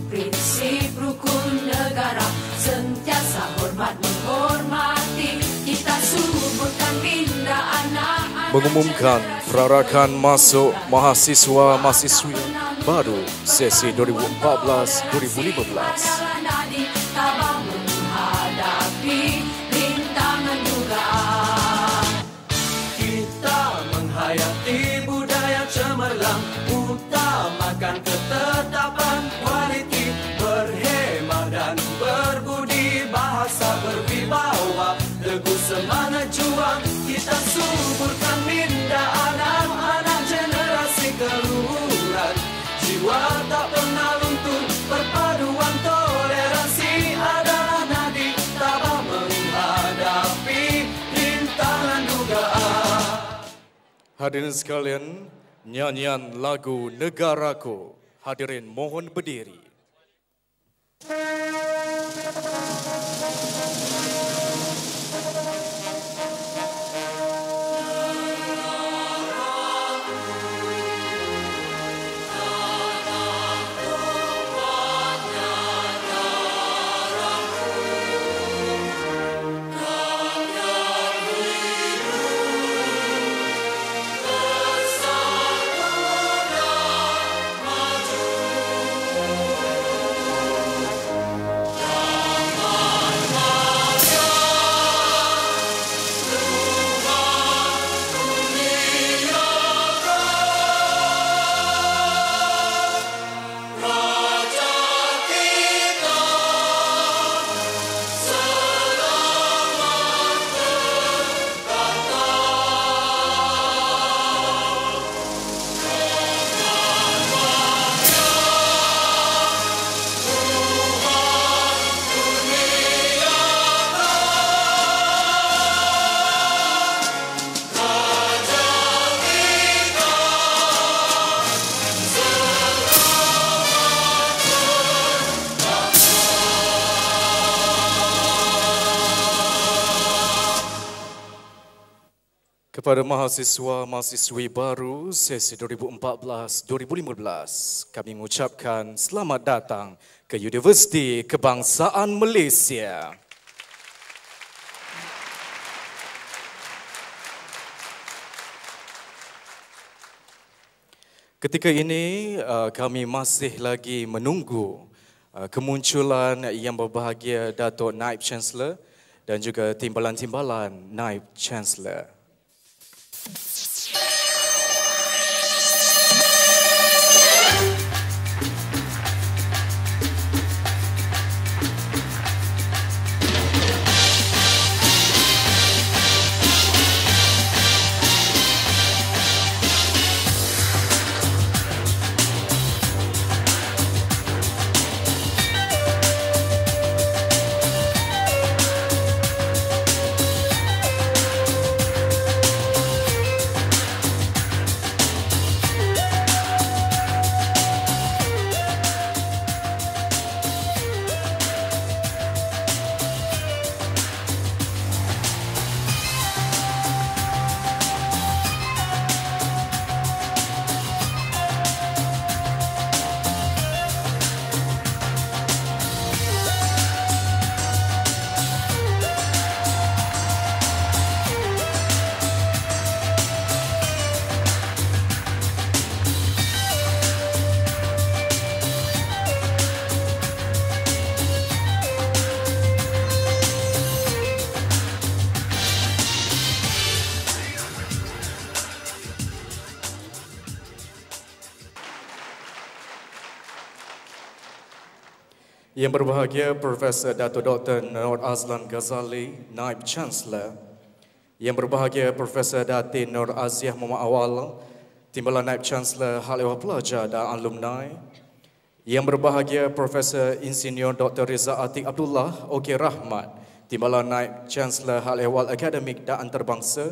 prinsip rukun negara, sentiasa hormat menghormati. Kita suburkan minda anak-anak. Mengumumkan perarakan masuk mahasiswa-mahasiswi baru sesi 2014-2015. Kita menghayati budaya cemerlang, utamakan ketetapan kualiti, berhemat dan berbudi, bahasa berwibawa, teguh semangat juang. Kita suburkan minda anak-anak generasi keluhuran, jiwa tak pernah luntur, perpaduan toleransi adalah nadi tabah menghadapi rintangan dugaan. Hadirin sekalian, nyanyian lagu Negaraku. Hadirin mohon berdiri. Kepada mahasiswa-mahasiswi baru sesi 2014-2015, kami mengucapkan selamat datang ke Universiti Kebangsaan Malaysia. Ketika ini kami masih lagi menunggu kemunculan yang berbahagia Datuk Naib Chancellor dan juga timbalan-timbalan Naib Chancellor. Yang berbahagia Profesor Dato' Dr. Nur Azlan Ghazali, Naib Chancellor. Yang berbahagia Profesor Datin Nur Aziah Muhammad Awal, Timbalan Naib Chancellor Hal Ehwal Pelajar dan Alumni. Yang berbahagia Profesor Insinyur Dr. Riza Atik Abdullah, OK Rahmat, Timbalan Naib Chancellor Hal Ehwal Akademik dan Antarabangsa.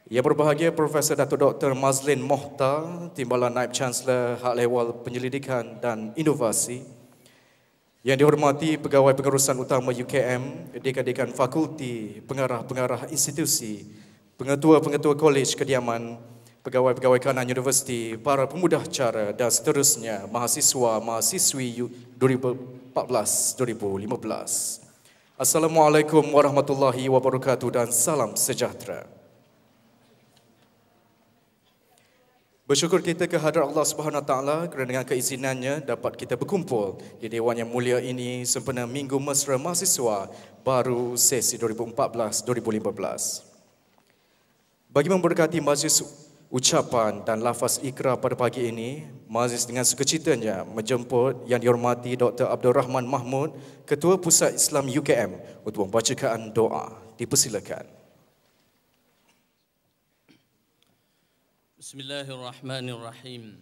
Yang berbahagia Profesor Dato' Dr. Mazlin Mohtar, Timbalan Naib Chancellor Hal Ehwal Penyelidikan dan Inovasi. Yang dihormati Pegawai Pengurusan Utama UKM, dekan-dekan fakulti, pengarah-pengarah institusi, pengetua-pengetua kolej kediaman, pegawai-pegawai kanan universiti, para pemudah cara dan seterusnya, mahasiswa-mahasiswi 2014-2015. Assalamualaikum warahmatullahi wabarakatuh dan salam sejahtera. Bersyukur kita kehadrat Allah Subhanahu Wa Taala kerana dengan keizinannya dapat kita berkumpul di Dewan yang mulia ini sempena Minggu Mesra Mahasiswa baru sesi 2014-2015. Bagi memberkati majlis ucapan dan lafaz ikrar pada pagi ini, majlis dengan sukacitanya menjemput Yang dihormati Dr. Abdul Rahman Mahmud, Ketua Pusat Islam UKM untuk membacakan doa. Dipersilakan. Bismillahirrahmanirrahim.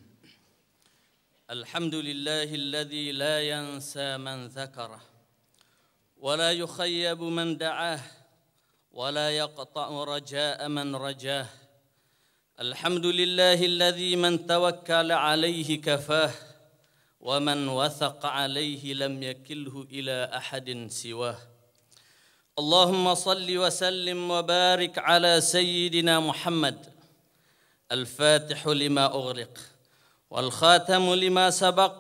Alhamdulillahilladzi la yansa man dzakarah wa la yukhayyabu man da'ah wa la yaqta'u raja'a man rajah. Alhamdulillahilladzi man tawakkala 'alaihi kafah wa man wathaqa 'alaihi lam yakilhu ila ahadin siwah. Allahumma salli wa sallim wa barik ala sayyidina Muhammad الفاتح لما أغلق والخاتم لما سبق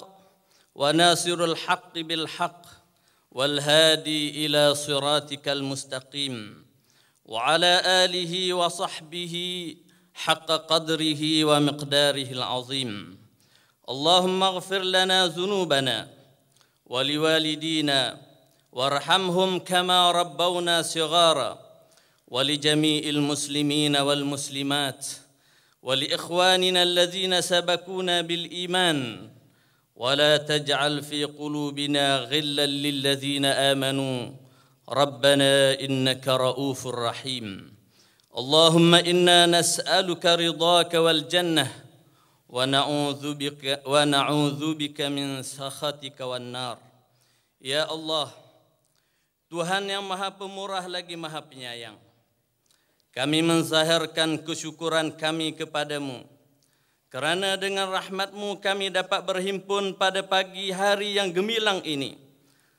وناصر الحق بالحق والهادي إلى صراطك المستقيم وعلى آله وصحبه حق قدره ومقداره العظيم. اللهم اغفر لنا ذنوبنا ولوالدينا وارحمهم كما ربونا صغارا ولجميع المسلمين والمسلمات ولإخواننا الذين سبقونا بالإيمان ولا تجعل في قلوبنا غلا للذين آمنوا ربنا إنك رؤوف رحيم. اللهم إنا نسألك رضاك والجنة ونعوذ بك من سخطك والنار. Ya Allah, Tuhan yang Maha Pemurah lagi Maha Penyayang, kami menzahirkan kesyukuran kami kepadamu kerana dengan rahmat-Mu kami dapat berhimpun pada pagi hari yang gemilang ini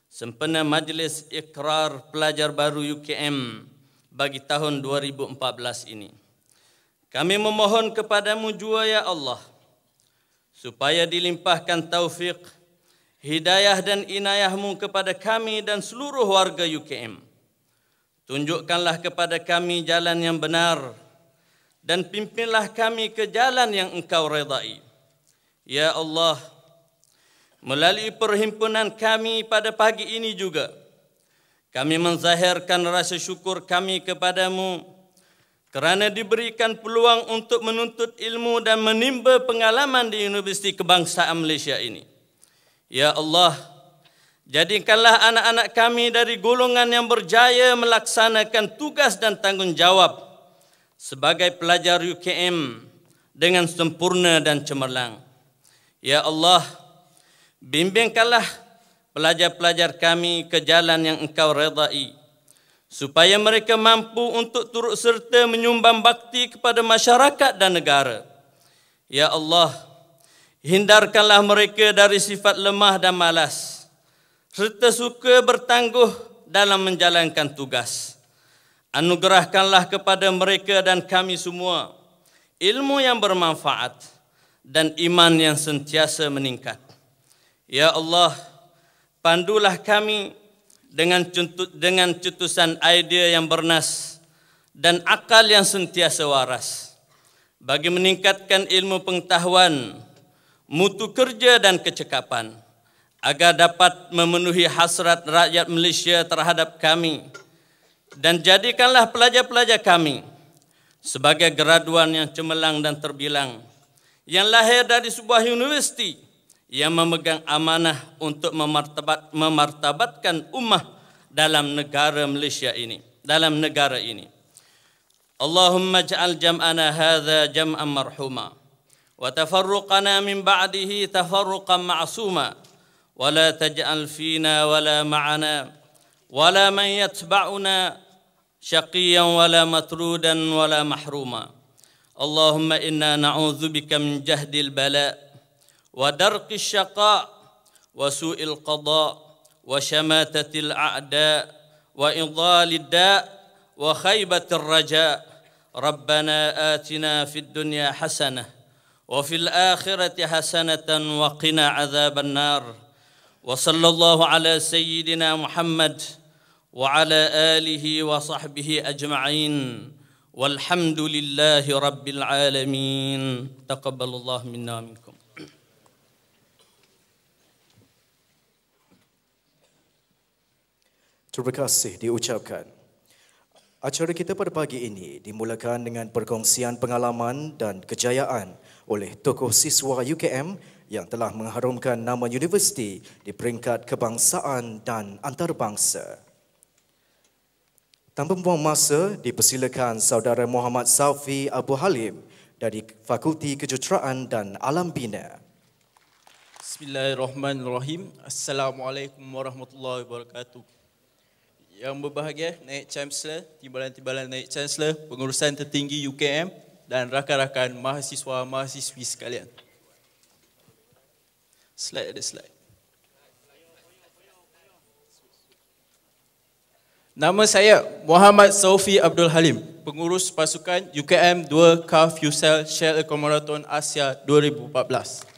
sempena majlis ikrar pelajar baru UKM bagi tahun 2014 ini. Kami memohon kepadamu jua ya Allah supaya dilimpahkan taufik, hidayah dan inayah-Mu kepada kami dan seluruh warga UKM. Tunjukkanlah kepada kami jalan yang benar dan pimpinlah kami ke jalan yang Engkau redai. Ya Allah, melalui perhimpunan kami pada pagi ini juga, kami menzahirkan rasa syukur kami kepadamu kerana diberikan peluang untuk menuntut ilmu dan menimba pengalaman di Universiti Kebangsaan Malaysia ini. Ya Allah, jadikanlah anak-anak kami dari golongan yang berjaya melaksanakan tugas dan tanggungjawab sebagai pelajar UKM dengan sempurna dan cemerlang. Ya Allah, bimbingkanlah pelajar-pelajar kami ke jalan yang Engkau redai, supaya mereka mampu untuk turut serta menyumbang bakti kepada masyarakat dan negara. Ya Allah, hindarkanlah mereka dari sifat lemah dan malas, serta suka bertangguh dalam menjalankan tugas. Anugerahkanlah kepada mereka dan kami semua ilmu yang bermanfaat dan iman yang sentiasa meningkat. Ya Allah, pandulah kami dengan cetusan idea yang bernas dan akal yang sentiasa waras bagi meningkatkan ilmu pengetahuan, mutu kerja dan kecekapan, agar dapat memenuhi hasrat rakyat Malaysia terhadap kami, dan jadikanlah pelajar-pelajar kami sebagai graduan yang cemerlang dan terbilang, yang lahir dari sebuah universiti yang memegang amanah untuk memartabatkan ummah dalam negara Malaysia ini, dalam negara ini. Allahumma ja'al jam'ana hadha jam'an marhuma wa tafarruqana min ba'dihi tafarruqan ma'suma ولا تجعل فينا ولا معنا ولا من يتبعنا شقيا ولا مطرودا ولا محروما. اللهم إنا نعوذ بك من جهد البلاء ودرك الشقاء وسوء القضاء وشماتة الأعداء وإضلال الداء وخيبة الرجاء. ربنا آتنا في الدنيا حسنة وفي الآخرة حسنة وقنا عذاب النار وصلى الله على سيدنا محمد وعلى آله وصحبه أجمعين والحمد لله رب العالمين تقبل الله منا ومنكم. Terima kasih diucapkan. Acara kita pada pagi ini dimulakan dengan perkongsian pengalaman dan kejayaan oleh tokoh siswa UKM yang telah mengharumkan nama universiti di peringkat kebangsaan dan antarabangsa. Tanpa membuang masa, dipersilakan saudara Muhammad Saufi Abu Halim dari Fakulti Kejuruteraan dan Alam Bina. Bismillahirrahmanirrahim. Assalamualaikum warahmatullahi wabarakatuh. Yang berbahagia, Naib Chancellor, Timbalan-Timbalan Naib Chancellor, Pengurusan Tertinggi UKM dan rakan-rakan mahasiswa-mahasiswi sekalian. Slide. Nama saya Muhammad Saufi Abdul Halim, Pengurus Pasukan UKM 2 Car Fuel Shell Eco Marathon Asia 2014.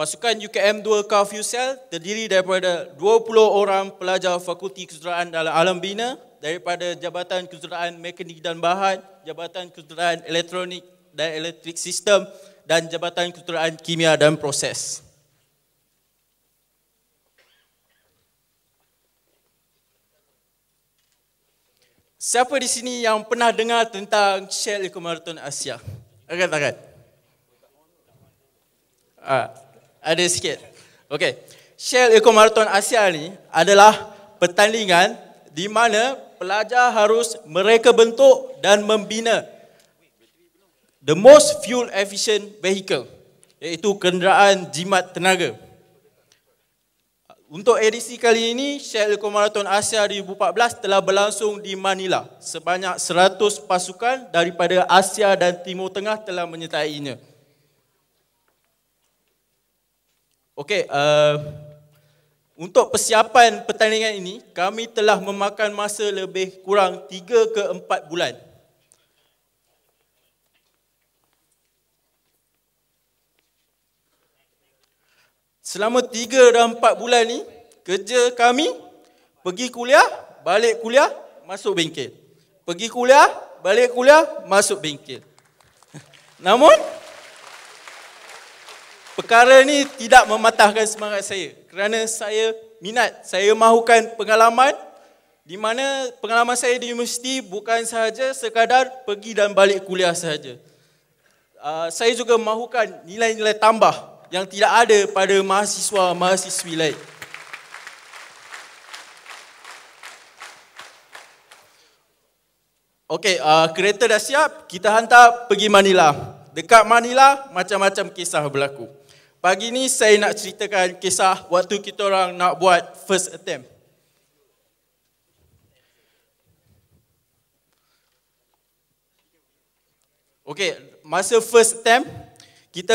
Pasukan UKM 2 Car Fuel Cell terdiri daripada 20 orang pelajar Fakulti Kejuruteraan dalam Alam Bina daripada Jabatan Kejuruteraan Mekanik dan Bahan, Jabatan Kejuruteraan Elektronik dan Elektrik Sistem dan Jabatan Kejuruteraan Kimia dan Proses. Siapa di sini yang pernah dengar tentang Shell Eco Marathon Asia? Angkat tangan. Ada sikit. Okey. Shell Eco Marathon Asia ni adalah pertandingan di mana pelajar harus mereka bentuk dan membina the most fuel efficient vehicle, iaitu kenderaan jimat tenaga. Untuk edisi kali ini, Shell Eco Marathon Asia 2014 telah berlangsung di Manila. Sebanyak 100 pasukan daripada Asia dan Timur Tengah telah menyertainya. Okey, untuk persiapan pertandingan ini, kami telah memakan masa lebih kurang 3 ke 4 bulan. Selama 3 dan 4 bulan ni, kerja kami pergi kuliah, balik kuliah, masuk bengkel. Pergi kuliah, balik kuliah, masuk bengkel. Namun, perkara ni tidak mematahkan semangat saya kerana saya minat, saya mahukan pengalaman di mana pengalaman saya di universiti bukan sahaja sekadar pergi dan balik kuliah sahaja. Saya juga mahukan nilai-nilai tambah yang tidak ada pada mahasiswa-mahasiswi lain. Okey, kereta dah siap, kita hantar pergi Manila. Dekat Manila, macam-macam kisah berlaku. Pagi ni saya nak ceritakan kisah waktu kita orang nak buat first attempt. Okey, masa first attempt, kita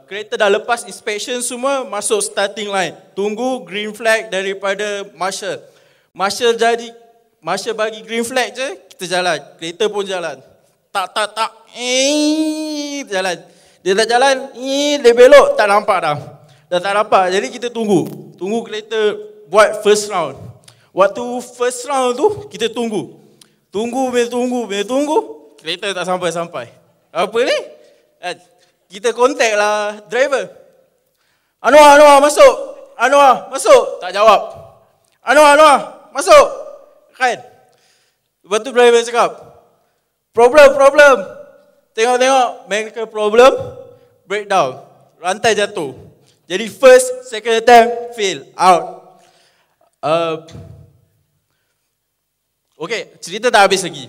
kereta dah lepas inspection semua, masuk starting line. Tunggu green flag daripada marshal. Marshal bagi green flag je, kita jalan. Kereta pun jalan. Tak. Jalan. Dia dah jalan, dia belok, tak nampak dah. Dah tak nampak, jadi kita tunggu. Tunggu kereta buat first round. Waktu first round tu, kita tunggu. Tunggu, kereta tak sampai-sampai. Apa ni? Kita contact lah driver. Anwar, masuk. Anwar, masuk. Tak jawab. Anwar, masuk. Kan? Lepas tu driver cakap, problem. Tengok, mechanical problem, breakdown, rantai jatuh. Jadi first, second attempt, fail, out. Okay, cerita tak habis lagi.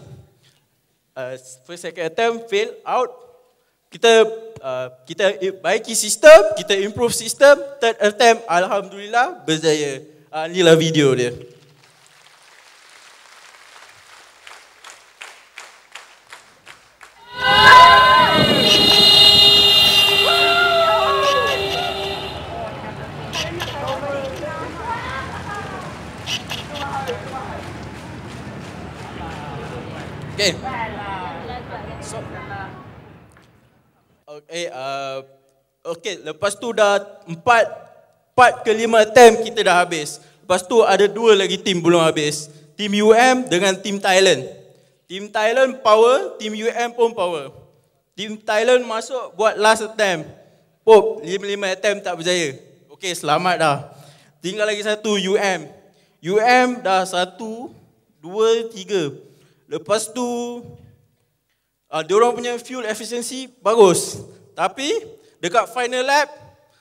First, second attempt, fail, out. Kita baiki sistem, kita improve sistem. Third attempt, alhamdulillah, berjaya. Inilah video dia. Okay. So, okay, lepas tu dah 4 ke 5 attempt kita dah habis. Lepas tu ada 2 lagi tim belum habis. Tim UM dengan tim Thailand. Tim Thailand power, tim UM pun power. Tim Thailand masuk buat last attempt. Pop, 5 attempt tak berjaya. Okay, selamat dah. Tinggal lagi satu UM. UM dah 1, 2, 3. Lepas tu diorang punya fuel efficiency bagus. Tapi dekat final lap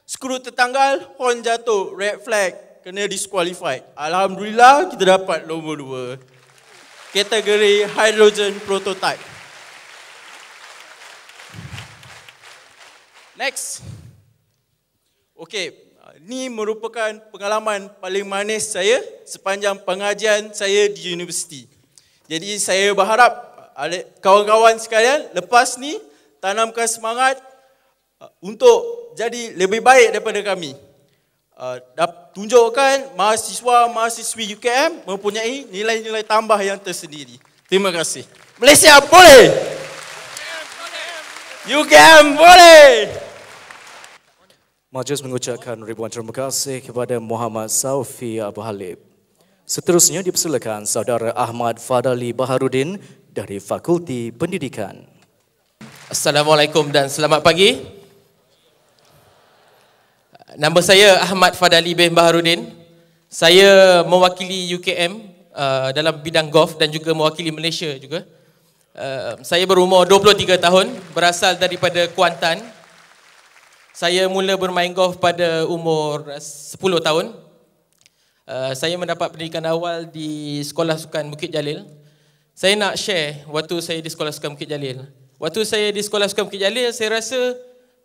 skru tertanggal, horn jatuh, red flag, kena disqualified. Alhamdulillah kita dapat nombor 2. Kategori hydrogen prototype. Next. Okay, ni merupakan pengalaman paling manis saya sepanjang pengajian saya di universiti. Jadi saya berharap kawan-kawan sekalian lepas ni tanamkan semangat untuk jadi lebih baik daripada kami. Tunjukkan mahasiswa-mahasiswi UKM mempunyai nilai-nilai tambah yang tersendiri. Terima kasih. Malaysia boleh! UKM boleh! Majlis mengucapkan ribuan terima kasih kepada Muhammad Saufi Abu Halib. Seterusnya dipersilakan Saudara Ahmad Fadali Baharudin dari Fakulti Pendidikan. Assalamualaikum dan selamat pagi. Nama saya Ahmad Fadali bin Baharudin. Saya mewakili UKM dalam bidang golf dan juga mewakili Malaysia juga. Saya berumur 23 tahun, berasal daripada Kuantan. Saya mula bermain golf pada umur 10 tahun. Saya mendapat pendidikan awal di Sekolah Sukan Bukit Jalil. Saya nak share waktu saya di Sekolah Sukan Bukit Jalil. Waktu saya di Sekolah Sukan Bukit Jalil, saya rasa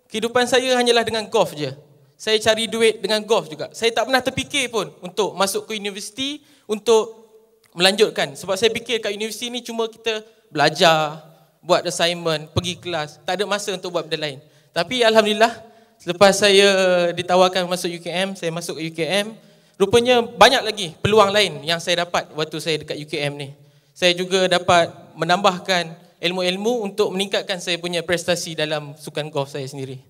kehidupan saya hanyalah dengan golf je. Saya cari duit dengan golf juga. Saya tak pernah terfikir pun untuk masuk ke universiti untuk melanjutkan. Sebab saya fikir kat universiti ni cuma kita belajar, buat assignment, pergi kelas. Tak ada masa untuk buat benda lain. Tapi Alhamdulillah, selepas saya ditawarkan masuk UKM, saya masuk ke UKM. Rupanya banyak lagi peluang lain yang saya dapat waktu saya dekat UKM ni. Saya juga dapat menambahkan ilmu-ilmu untuk meningkatkan saya punya prestasi dalam sukan golf saya sendiri.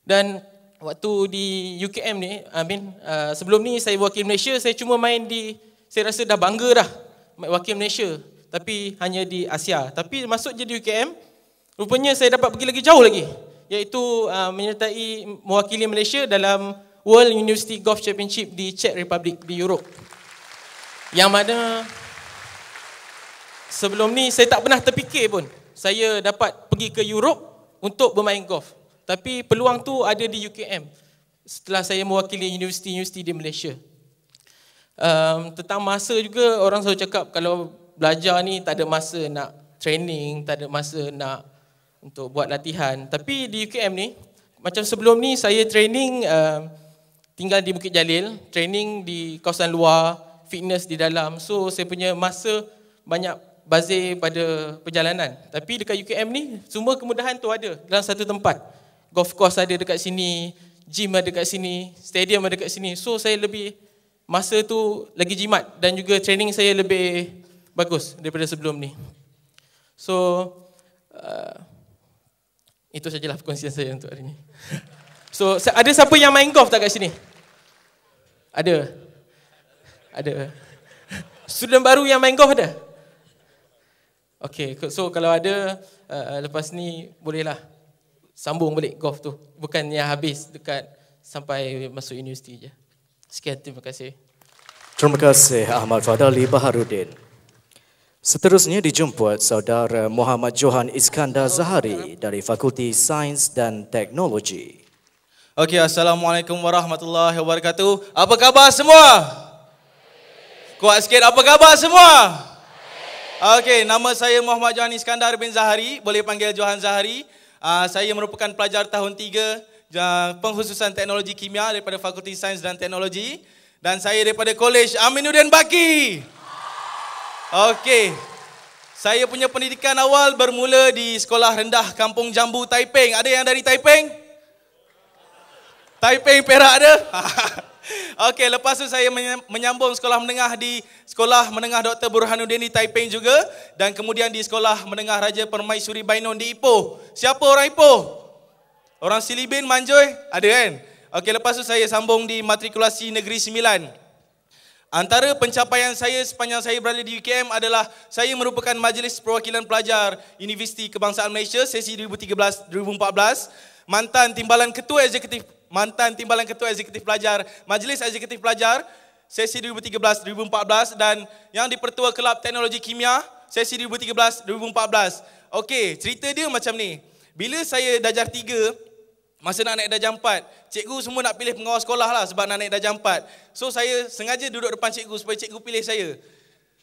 Dan waktu di UKM ni, sebelum ni saya wakil Malaysia, saya cuma main saya rasa dah bangga dah wakil Malaysia. Tapi hanya di Asia. Tapi masuk je di UKM, rupanya saya dapat pergi lagi jauh lagi. Iaitu menyertai mewakili Malaysia dalam World University Golf Championship di Czech Republic di Europe. Yang mana sebelum ni saya tak pernah terfikir pun saya dapat pergi ke Europe untuk bermain golf. Tapi peluang tu ada di UKM setelah saya mewakili universiti-universiti di Malaysia. Tentang masa juga, orang selalu cakap kalau belajar ni tak ada masa nak training, tak ada masa nak untuk buat latihan. Tapi di UKM ni, macam sebelum ni saya training tinggal di Bukit Jalil, training di kawasan luar, fitness di dalam. So saya punya masa banyak bazir pada perjalanan. Tapi dekat UKM ni, semua kemudahan tu ada dalam satu tempat. Golf course ada dekat sini, gym ada dekat sini, stadium ada dekat sini. So saya lebih, masa tu lagi jimat dan juga training saya lebih bagus daripada sebelum ni. So itu sajalah perkongsian saya untuk hari ini. So ada siapa yang main golf tak kat sini? Ada. Student baru yang main golf ada? Okay, so kalau ada, lepas ni bolehlah sambung balik golf tu. Bukannya habis dekat sampai masuk universiti je. Sekian, terima kasih. Terima kasih Ahmad Fadali Baharudin. Seterusnya dijemput Saudara Muhammad Johan Iskandar Zahari dari Fakulti Sains dan Teknologi. Okey, Assalamualaikum warahmatullahi wabarakatuh. Apa khabar semua? Kuat sikit, apa khabar semua? Okey, nama saya Muhammad Johan Iskandar bin Zahari, boleh panggil Johan Zahari. Saya merupakan pelajar tahun 3 pengkhususan teknologi kimia daripada Fakulti Sains dan Teknologi. Dan saya daripada Kolej Aminuddin Baki. Okey, saya punya pendidikan awal bermula di Sekolah Rendah Kampung Jambu, Taiping. Ada yang dari Taiping? Taiping, Perak ada? Okey, lepas tu saya menyambung sekolah menengah di Sekolah Menengah Dr. Burhanuddin di Taiping juga dan kemudian di Sekolah Menengah Raja Permaisuri Bainon di Ipoh. Siapa orang Ipoh? Orang Silibin, Manjoy? Ada kan? Okey, lepas tu saya sambung di Matrikulasi Negeri Sembilan. Antara pencapaian saya sepanjang saya berada di UKM adalah saya merupakan Majlis Perwakilan Pelajar Universiti Kebangsaan Malaysia sesi 2013-2014, mantan Timbalan Ketua Eksekutif Pelajar Majlis Eksekutif Pelajar sesi 2013-2014 dan yang dipertua Kelab Teknologi Kimia sesi 2013-2014. Okey, cerita dia macam ni. Bila saya darjah 3, masa nak naik darjah 4, cikgu semua nak pilih pengawas sekolah lah sebab nak naik darjah 4. So saya sengaja duduk depan cikgu supaya cikgu pilih saya.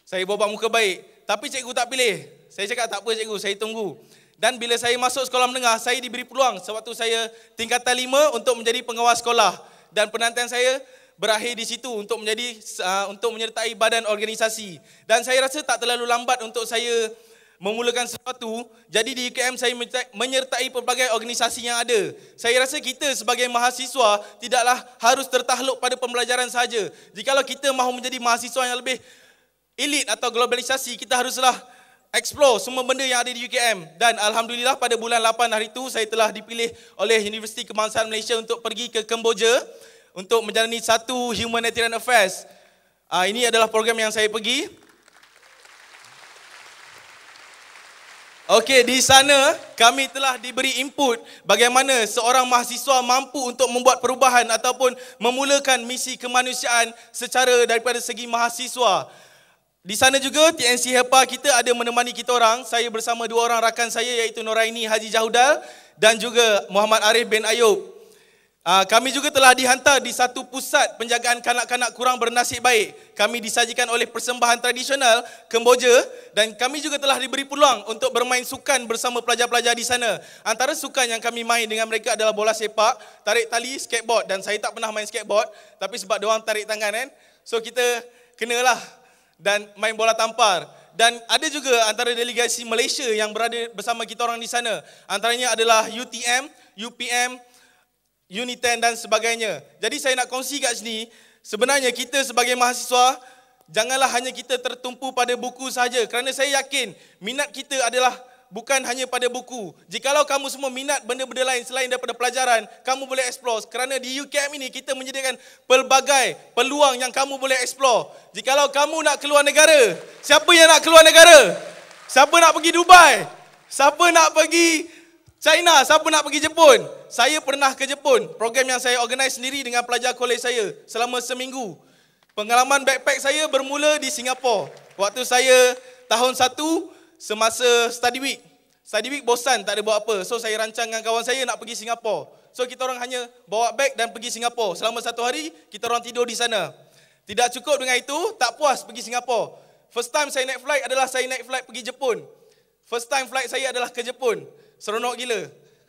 Saya buat muka baik, tapi cikgu tak pilih. Saya cakap tak apa cikgu, saya tunggu. Dan bila saya masuk sekolah menengah, saya diberi peluang sewaktu saya tingkatan 5 untuk menjadi pengawas sekolah. Dan penantian saya berakhir di situ untuk menyertai badan organisasi. Dan saya rasa tak terlalu lambat untuk saya memulakan sesuatu. Jadi di UKM saya menyertai pelbagai organisasi yang ada. Saya rasa kita sebagai mahasiswa tidaklah harus tertakluk pada pembelajaran sahaja. Jikalau kita mahu menjadi mahasiswa yang lebih elit atau globalisasi, kita haruslah explore semua benda yang ada di UKM. Dan Alhamdulillah pada bulan 8 hari itu saya telah dipilih oleh Universiti Kebangsaan Malaysia untuk pergi ke Kemboja untuk menjalani satu Humanitarian Affairs. Ini adalah program yang saya pergi. Okey, di sana kami telah diberi input bagaimana seorang mahasiswa mampu untuk membuat perubahan ataupun memulakan misi kemanusiaan secara daripada segi mahasiswa. Di sana juga TNC HEPA kita ada menemani kita orang. Saya bersama 2 orang rakan saya iaitu Noraini Haji Jahudal dan juga Muhammad Arif bin Ayub. Kami juga telah dihantar di satu pusat penjagaan kanak-kanak kurang bernasib baik. Kami disajikan oleh persembahan tradisional Kemboja dan kami juga telah diberi peluang untuk bermain sukan bersama pelajar-pelajar di sana. Antara sukan yang kami main dengan mereka adalah bola sepak, tarik tali, skateboard dan saya tak pernah main skateboard tapi sebab diorang tarik tangan kan. So kita kenalah dan main bola tampar. Dan ada juga antara delegasi Malaysia yang berada bersama kita orang di sana. Antaranya adalah UTM, UPM, Uniten dan sebagainya. Jadi saya nak kongsi kat sini, sebenarnya kita sebagai mahasiswa, janganlah hanya kita tertumpu pada buku sahaja. Kerana saya yakin minat kita adalah bukan hanya pada buku. Jikalau kamu semua minat benda-benda lain selain daripada pelajaran, kamu boleh explore. Kerana di UKM ini kita menyediakan pelbagai peluang yang kamu boleh explore. Jikalau kamu nak keluar negara, siapa yang nak keluar negara? Siapa nak pergi Dubai? Siapa nak pergi China? Siapa nak pergi Jepun? Saya pernah ke Jepun. Program yang saya organize sendiri dengan pelajar kolej saya selama seminggu. Pengalaman backpack saya bermula di Singapura. Waktu saya tahun 1 semasa study week. Study week bosan, tak ada buat apa. So saya rancang dengan kawan saya nak pergi Singapura. So kita orang hanya bawa beg dan pergi Singapura. Selama 1 hari kita orang tidur di sana. Tidak cukup dengan itu, tak puas pergi Singapura. First time saya naik flight adalah saya naik flight pergi Jepun. First time flight saya adalah ke Jepun. Seronok gila.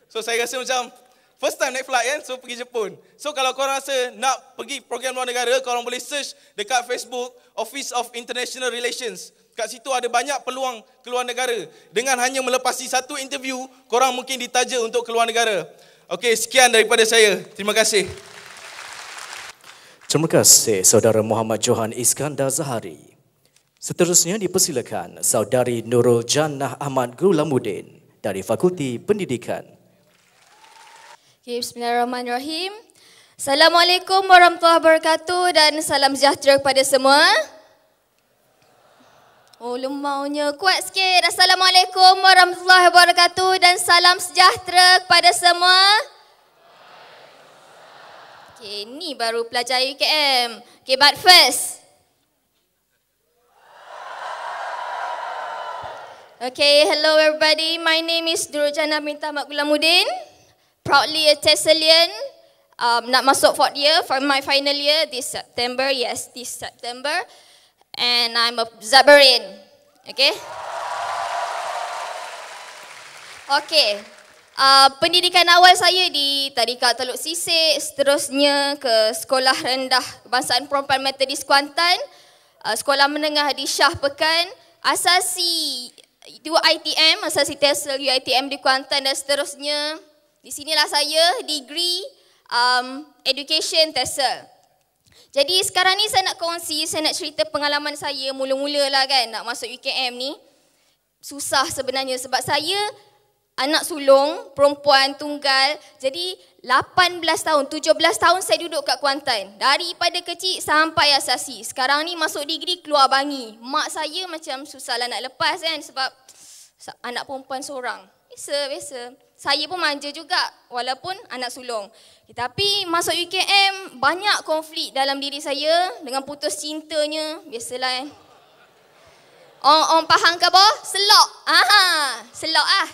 So saya rasa macam first time naik flight kan, so pergi Jepun. So kalau korang rasa nak pergi program luar negara, korang boleh search dekat Facebook Office of International Relations. Kat situ ada banyak peluang keluar negara. Dengan hanya melepasi satu interview, korang mungkin ditaja untuk keluar negara. Okey, sekian daripada saya. Terima kasih. Terima kasih Saudara Muhammad Johan Iskandar Zahari. Seterusnya dipersilakan Saudari Nurul Jannah Ahmad Gulamuddin dari Fakulti Pendidikan. Okay, Bismillahirrahmanirrahim. Assalamualaikum warahmatullahi wabarakatuh dan salam sejahtera kepada semua. Oh, lemaunya kuat sikit. Assalamualaikum warahmatullahi wabarakatuh dan salam sejahtera kepada semua. Okay, ni baru pelajar UKM. Okay, but first. Okay, hello everybody. My name is Nurul Jannah binti Ahmad Gulamuddin. Proudly a Thessalian. Nak masuk 4th year for my final year this September. Yes, this September. And I'm a Zabarin. Okay. Okay. Pendidikan awal saya di Tadika Teluk Sisik, seterusnya ke Sekolah Rendah Kebangsaan Perempuan Metodis Kuantan, Sekolah Menengah di Shah Pekan, asasi UiTM, asasi TESOL UiTM di Kuantan dan seterusnya. Di sinilah saya degree Education TESOL. Jadi sekarang ni saya nak kongsi, saya nak cerita pengalaman saya mula-mula lah kan nak masuk UKM ni. Susah sebenarnya sebab saya anak sulung, perempuan tunggal. Jadi 18 tahun, 17 tahun saya duduk kat Kuantan. Daripada kecil sampai asasi. Sekarang ni masuk degree keluar Bangi. Mak saya macam susahlah nak lepas kan sebab anak perempuan seorang. Biasa. Saya pun manja juga walaupun anak sulung. Tapi masuk UKM banyak konflik dalam diri saya dengan putus cintanya. Biasalah kan. Orang faham ke apa? Selok. Selok ah.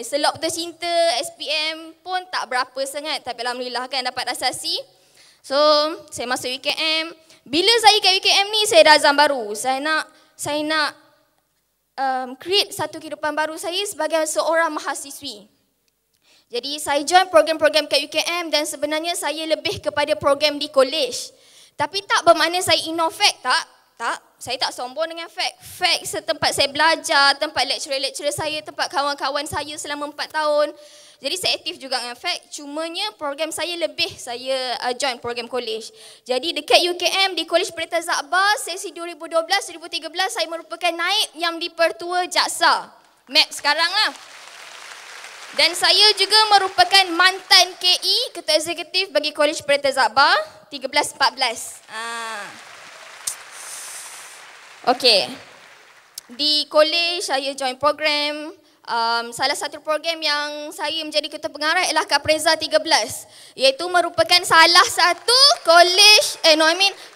Selok putus cinta, SPM pun tak berapa sangat. Tapi alhamdulillah kan dapat asasi. So, saya masuk UKM. Bila saya kat UKM ni, saya dah azam baru. Saya nak create satu kehidupan baru saya sebagai seorang mahasiswi. Jadi saya join program-program kat UKM dan sebenarnya saya lebih kepada program di college. Tapi tak bermakna saya ignore fact, tak. Saya tak sombong dengan fact. Fact setempat saya belajar, tempat lecturer-lecturer saya, tempat kawan-kawan saya selama 4 tahun. Jadi saya aktif juga dengan fact. Cumanya program saya lebih saya join program college. Jadi dekat UKM di Kolej Pelita Zakbar sesi 2012-2013 saya merupakan naib yang dipertua jaksa. MAP sekarang lah. Dan saya juga merupakan mantan KE, Ketua Eksekutif bagi Kolej Pelita Zakbar 13-14. Okey. Di kolej saya join program. Salah satu program yang saya menjadi ketua pengarah ialah Kapreza 13, iaitu merupakan salah satu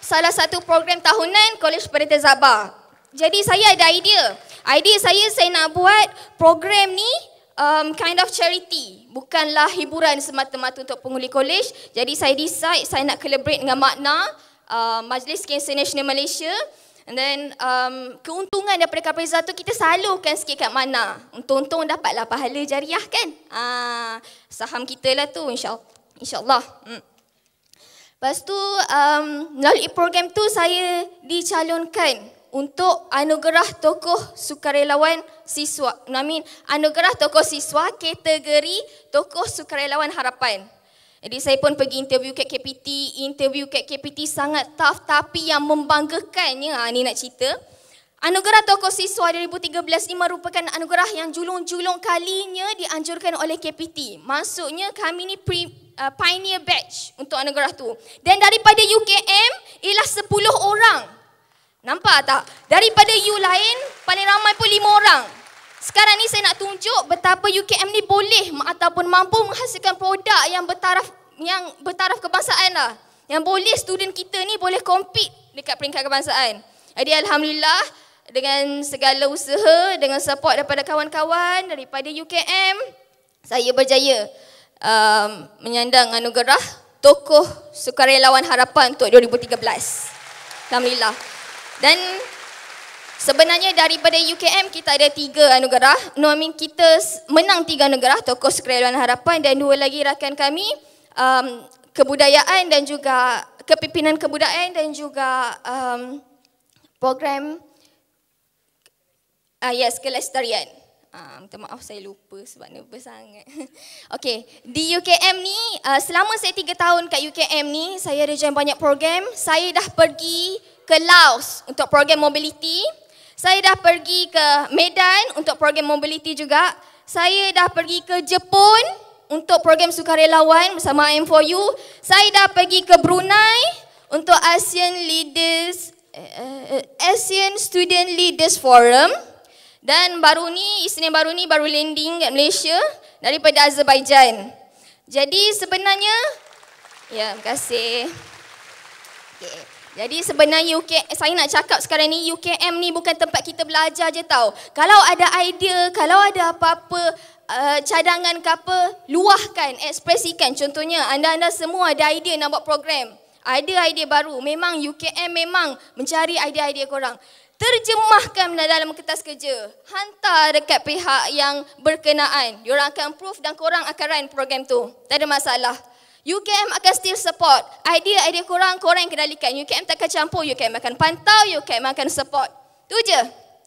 salah satu program tahunan Kolej Pelita Zakbar. Jadi saya ada idea. Idea saya nak buat program ni kind of charity, bukanlah hiburan semata-mata untuk penghuli kolej. Jadi saya decide saya nak collaborate dengan Makna, Majlis Kanser Nasional Malaysia. And then keuntungan daripada Kapreza tu kita salurkan sikit kat Makna. Untung-untung dapatlah pahala jariah kan. Saham kita lah tu insyaAllah. Lepas tu melalui program tu saya dicalonkan untuk anugerah tokoh sukarelawan siswa. Anugerah tokoh siswa kategori tokoh sukarelawan harapan. Jadi saya pun pergi interview kat KPT. Interview kat KPT sangat tough tapi yang membanggakannya, ni nak cerita. Anugerah tokoh siswa 2013 ni merupakan anugerah yang julung-julung kalinya dianjurkan oleh KPT. Maksudnya kami ni pioneer batch untuk anugerah tu. Dan daripada UKM ialah 10 orang. Nampak tak? Daripada U lain, paling ramai pun 5 orang. Sekarang ni saya nak tunjuk betapa UKM ni boleh ataupun mampu menghasilkan produk yang bertaraf kebangsaan lah. Yang boleh student kita ni boleh compete dekat peringkat kebangsaan. Jadi alhamdulillah dengan segala usaha, dengan support daripada kawan-kawan daripada UKM, saya berjaya menyandang anugerah tokoh sukarelawan harapan untuk 2013. Alhamdulillah. Dan sebenarnya daripada UKM kita ada 3 anugerah. Kita menang 3 anugerah tokoh sukarelawan harapan dan 2 lagi rakan kami kebudayaan dan juga kepimpinan kebudayaan dan juga program kelestarian. Minta maaf saya lupa sebab nervous sangat. Okey, di UKM ni selama saya 3 tahun kat UKM ni saya ada join banyak program. Saya dah pergi ke Laos untuk program mobility. Saya dah pergi ke Medan untuk program mobility juga. Saya dah pergi ke Jepun untuk program sukarelawan bersama M4U. Saya dah pergi ke Brunei untuk Asian Student Leaders Forum. Dan Isnin baru ni baru landing kat Malaysia daripada Azerbaijan. Jadi sebenarnya, terima kasih. Okay. Jadi sebenarnya saya nak cakap sekarang ni UKM ni bukan tempat kita belajar je tau. Kalau ada idea, kalau ada apa-apa cadangan ke apa, luahkan, ekspresikan. Contohnya anda semua ada idea nak buat program. Ada idea baru. Memang UKM memang mencari idea-idea korang. Terjemahkan dalam kertas kerja. Hantar dekat pihak yang berkenaan. Diorang akan approve dan korang akan run program tu. Tak ada masalah. UKM akan still support. Idea-idea korang yang kendalikan. UKM takkan campur. UKM akan pantau. UKM akan support. Tu je.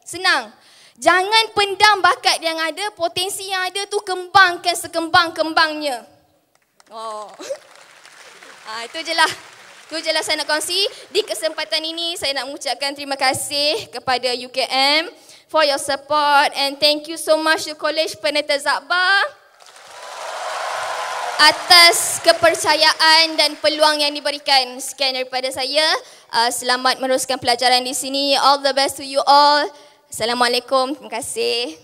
Senang. Jangan pendam bakat yang ada. Potensi yang ada tu kembangkan sekembang-kembangnya. Itu je lah. Itu je lah saya nak kongsi. Di kesempatan ini saya nak mengucapkan terima kasih kepada UKM for your support and thank you so much to Kolej Peneta Zakbar atas kepercayaan dan peluang yang diberikan. Sekian daripada saya. Selamat meneruskan pelajaran di sini. All the best to you all. Assalamualaikum. Terima kasih.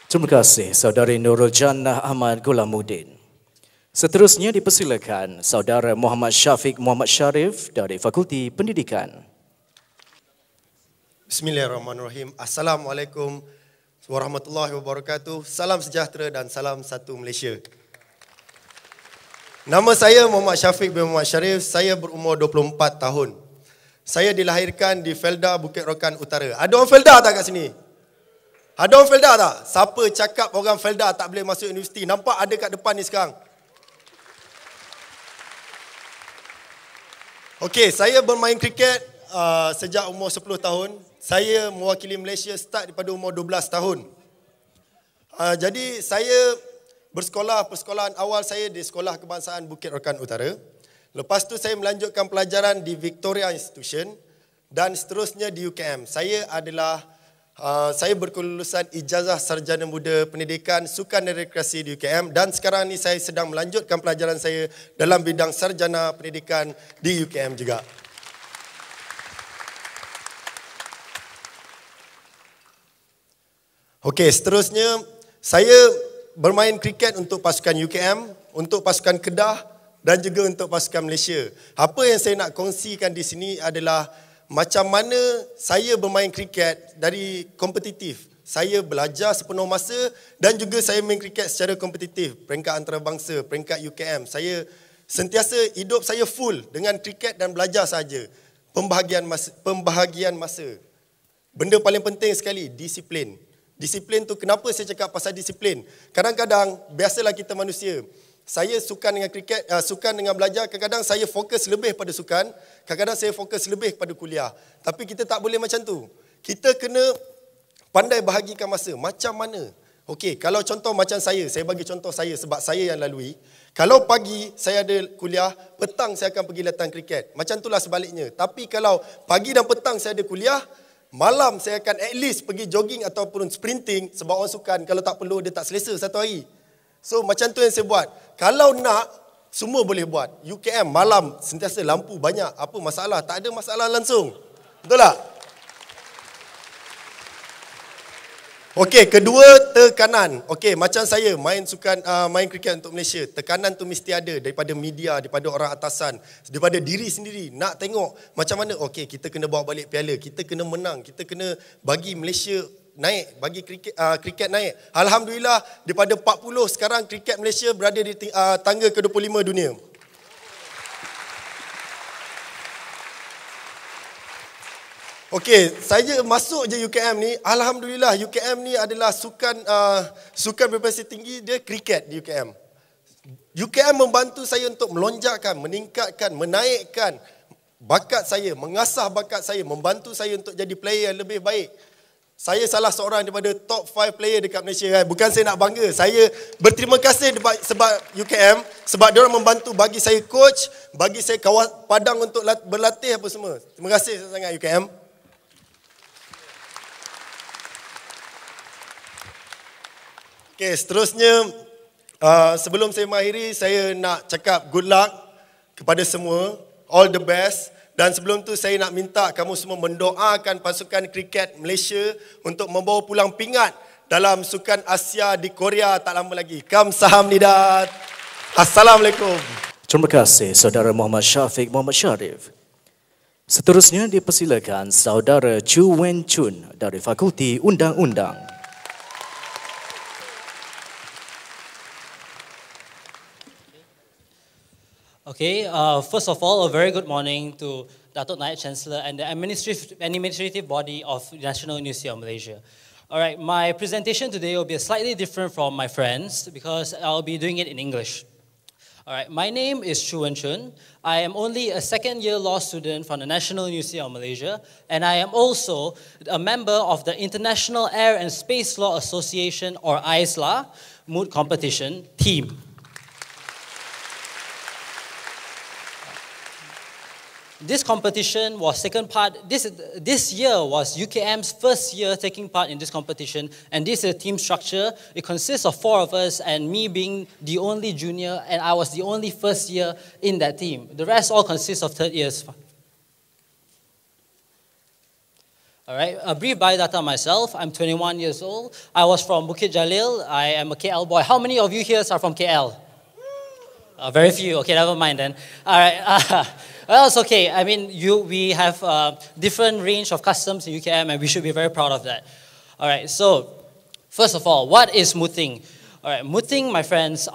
Terima kasih Saudari Nurul Jannah Ahmad Gulamuddin. Seterusnya dipersilakan Saudara Muhammad Syafiq Muhammad Sharif dari Fakulti Pendidikan. Bismillahirrahmanirrahim. Assalamualaikum warahmatullahi wabarakatuh. Salam sejahtera dan salam satu Malaysia. Nama saya Muhammad Syafiq bin Muhammad Sharif. Saya berumur 24 tahun. Saya dilahirkan di Felda, Bukit Rokan Utara. Ada orang Felda tak kat sini? Ada orang Felda tak? Siapa cakap orang Felda tak boleh masuk universiti? Nampak ada kat depan ni sekarang. Okey, saya bermain kriket sejak umur 10 tahun. Saya mewakili Malaysia start daripada umur 12 tahun. Jadi saya bersekolah, persekolahan awal saya di Sekolah Kebangsaan Bukit Rokan Utara. Lepas tu saya melanjutkan pelajaran di Victoria Institution dan seterusnya di UKM. Saya berkelulusan ijazah Sarjana Muda Pendidikan Sukan dan Rekreasi di UKM dan sekarang ni saya sedang melanjutkan pelajaran saya dalam bidang Sarjana Pendidikan di UKM juga. Okey, seterusnya saya bermain kriket untuk pasukan UKM, untuk pasukan Kedah dan juga untuk pasukan Malaysia. Apa yang saya nak kongsikan di sini adalah macam mana saya bermain kriket dari kompetitif. Saya belajar sepenuh masa dan juga saya main kriket secara kompetitif. Peringkat antarabangsa, peringkat UKM. Saya sentiasa hidup saya full dengan kriket dan belajar saja. Pembahagian masa. Benda paling penting sekali, disiplin. Disiplin tu kenapa saya cakap pasal disiplin? Kadang-kadang, biasalah kita manusia. Saya sukan dengan kriket, sukan dengan belajar, kadang-kadang saya fokus lebih pada sukan, kadang-kadang saya fokus lebih pada kuliah. Tapi kita tak boleh macam tu. Kita kena pandai bahagikan masa. Macam mana? Okey, kalau contoh macam saya bagi contoh saya sebab saya yang lalui. Kalau pagi saya ada kuliah, petang saya akan pergi latihan kriket. Macam itulah sebaliknya. Tapi kalau pagi dan petang saya ada kuliah, malam saya akan at least pergi jogging ataupun sprinting sebab orang sukan kalau tak perlu dia tak selesa satu hari. So macam tu yang saya buat. Kalau nak, semua boleh buat. UKM malam sentiasa lampu banyak. Apa masalah? Tak ada masalah langsung. Betul tak? Okey, kedua tekanan. Okey, macam saya main kriket untuk Malaysia. Tekanan tu mesti ada daripada media, daripada orang atasan, daripada diri sendiri. Nak tengok macam mana, okey, kita kena bawa balik piala, kita kena menang, kita kena bagi Malaysia naik, bagi kriket naik. Alhamdulillah, daripada 40 sekarang kriket Malaysia berada di tangga ke-25 dunia. Okey, saya masuk je UKM ni. Alhamdulillah, UKM ni adalah sukan berprestasi tinggi, dia kriket di UKM. UKM membantu saya untuk melonjakkan, meningkatkan, menaikkan bakat saya, mengasah bakat saya, membantu saya untuk jadi player yang lebih baik. Saya salah seorang daripada top 5 player dekat Malaysia. Bukan saya nak bangga. Saya berterima kasih sebab UKM. Sebab diorang membantu bagi saya coach, bagi saya padang untuk berlatih apa semua. Terima kasih sangat UKM. Okay, seterusnya, sebelum saya mengakhiri, saya nak cakap good luck kepada semua. All the best. Dan sebelum tu saya nak minta kamu semua mendoakan pasukan kriket Malaysia untuk membawa pulang pingat dalam Sukan Asia di Korea tak lama lagi. Kamsahamnida. Assalamualaikum. Terima kasih Saudara Muhammad Syafiq Muhammad Sharif. Seterusnya dipersilakan Saudara Chu Wen Chun dari Fakulti Undang-Undang. Okay, first of all, a very good morning to Datuk Naib Chancellor and the administrative body of the National University of Malaysia. All right, my presentation today will be slightly different from my friends because I'll be doing it in English. All right, my name is Chu Wen Chun. I am only a second-year law student from the National University of Malaysia, and I am also a member of the International Air and Space Law Association, or ISLA, moot competition team. This competition was taken part, this year was UKM's first year taking part in this competition, and this is a team structure. It consists of 4 of us, and me being the only junior, and I was the only first year in that team. The rest all consists of third years. All right, a brief biodata on myself. I'm 21 years old. I was from Bukit Jalil. I am a KL boy. How many of you here are from KL? Very few. Okay, never mind then. All right. Well, it's okay. I mean, we have different range of customs in UKM, and we should be very proud of that. All right, so first of all, what is mooting? All right, mooting, my friends,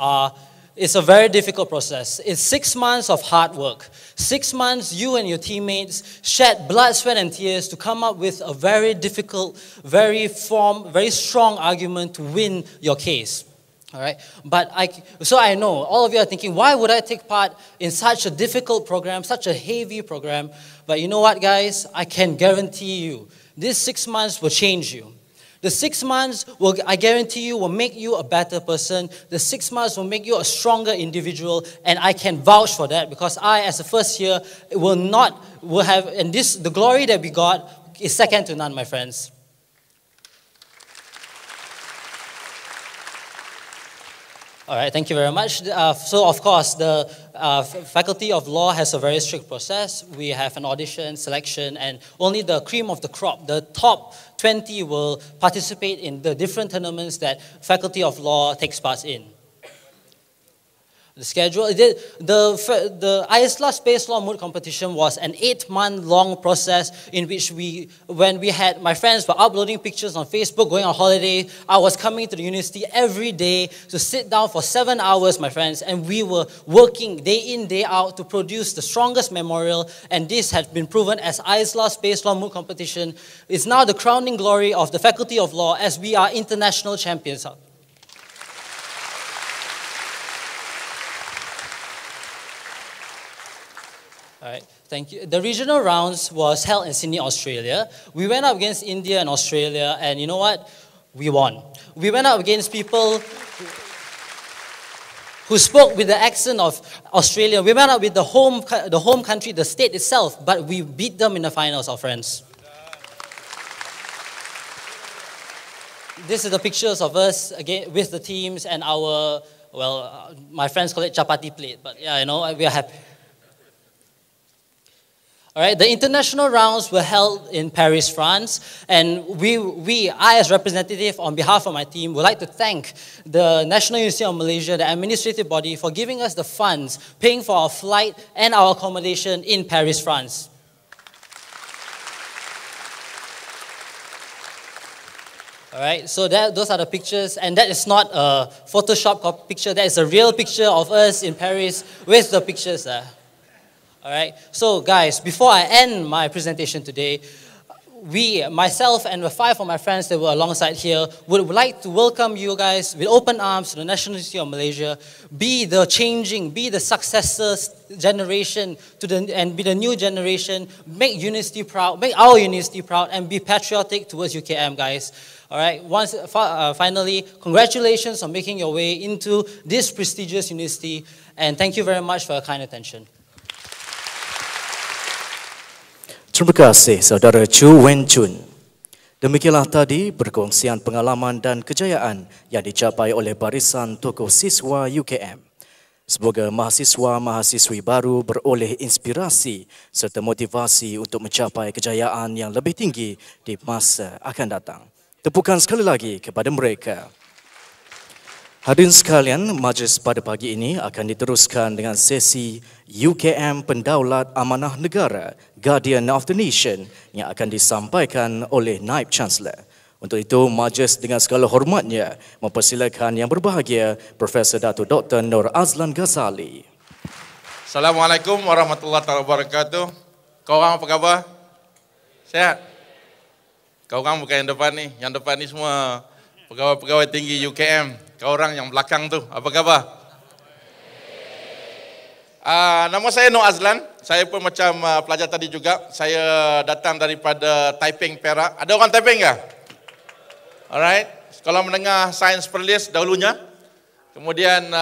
it's a very difficult process. It's 6 months of hard work. 6 months, you and your teammates shed blood, sweat, and tears to come up with a very difficult, very strong argument to win your case. All right, so I know all of you are thinking, why would I take part in such a difficult program, such a heavy program? But you know what, guys? I can guarantee you, this 6 months will change you. The 6 months, I guarantee you, will make you a better person. The 6 months will make you a stronger individual, and I can vouch for that because I, as a first year, the glory that we got is second to none, my friends. All right, thank you very much. So, of course, the Faculty of Law has a very strict process. We have an audition, selection, and only the cream of the crop, the top 20 will participate in the different tournaments that Faculty of Law takes part in. The schedule, the ISLA Space Law Moot competition was an 8-month-long process in which my friends were uploading pictures on Facebook, going on holiday. I was coming to the university every day to sit down for 7 hours, my friends, and we were working day in, day out to produce the strongest memorial, and this has been proven as ISLA Space Law Moot competition. It's now the crowning glory of the Faculty of Law as we are international champions. All right, thank you. The regional rounds was held in Sydney, Australia. We went up against India and Australia, and you know what? We won. We went up against people who spoke with the accent of Australia. We went up with the home country, the state itself, but we beat them in the finals, our friends. This is the pictures of us again with the teams and our, my friends call it chapati plate, but yeah, you know, we are happy. All right, the international rounds were held in Paris, France, and I as representative on behalf of my team would like to thank the National University of Malaysia, the administrative body, for giving us the funds, paying for our flight and our accommodation in Paris, France. All right, so those are the pictures, and that is not a Photoshop picture, that is a real picture of us in Paris with the pictures there. All right, so guys, before I end my presentation today, myself and the 5 of my friends that were alongside here would like to welcome you guys with open arms to the National University of Malaysia. Be the successor generation and be the new generation. Make university proud, make our university proud, and be patriotic towards UKM, guys. All right, finally, congratulations on making your way into this prestigious university, and thank you very much for your kind attention. Terima kasih Saudara Chu Wen Chun. Demikianlah tadi perkongsian pengalaman dan kejayaan yang dicapai oleh barisan tokoh siswa UKM. Semoga mahasiswa-mahasiswi baru beroleh inspirasi serta motivasi untuk mencapai kejayaan yang lebih tinggi di masa akan datang. Tepukan sekali lagi kepada mereka. Hadirin sekalian, majlis pada pagi ini akan diteruskan dengan sesi UKM Pendaulat Amanah Negara, Guardian of the Nation, yang akan disampaikan oleh Naib Chancellor. Untuk itu, majlis dengan segala hormatnya mempersilakan yang berbahagia Profesor Dato' Dr. Nur Azlan Ghazali. Assalamualaikum warahmatullahi wabarakatuh. Kau orang apa khabar? Sehat? Kau orang bukan yang depan ni. Yang depan ni semua pegawai-pegawai tinggi UKM. Kau orang yang belakang tu, apa khabar? Nama saya Nur Azlan. Saya pun macam pelajar tadi juga. Saya datang daripada Taiping, Perak. Ada orang Taiping ke? Alright. Sekolah Menengah Sains Perlis dahulunya. Kemudian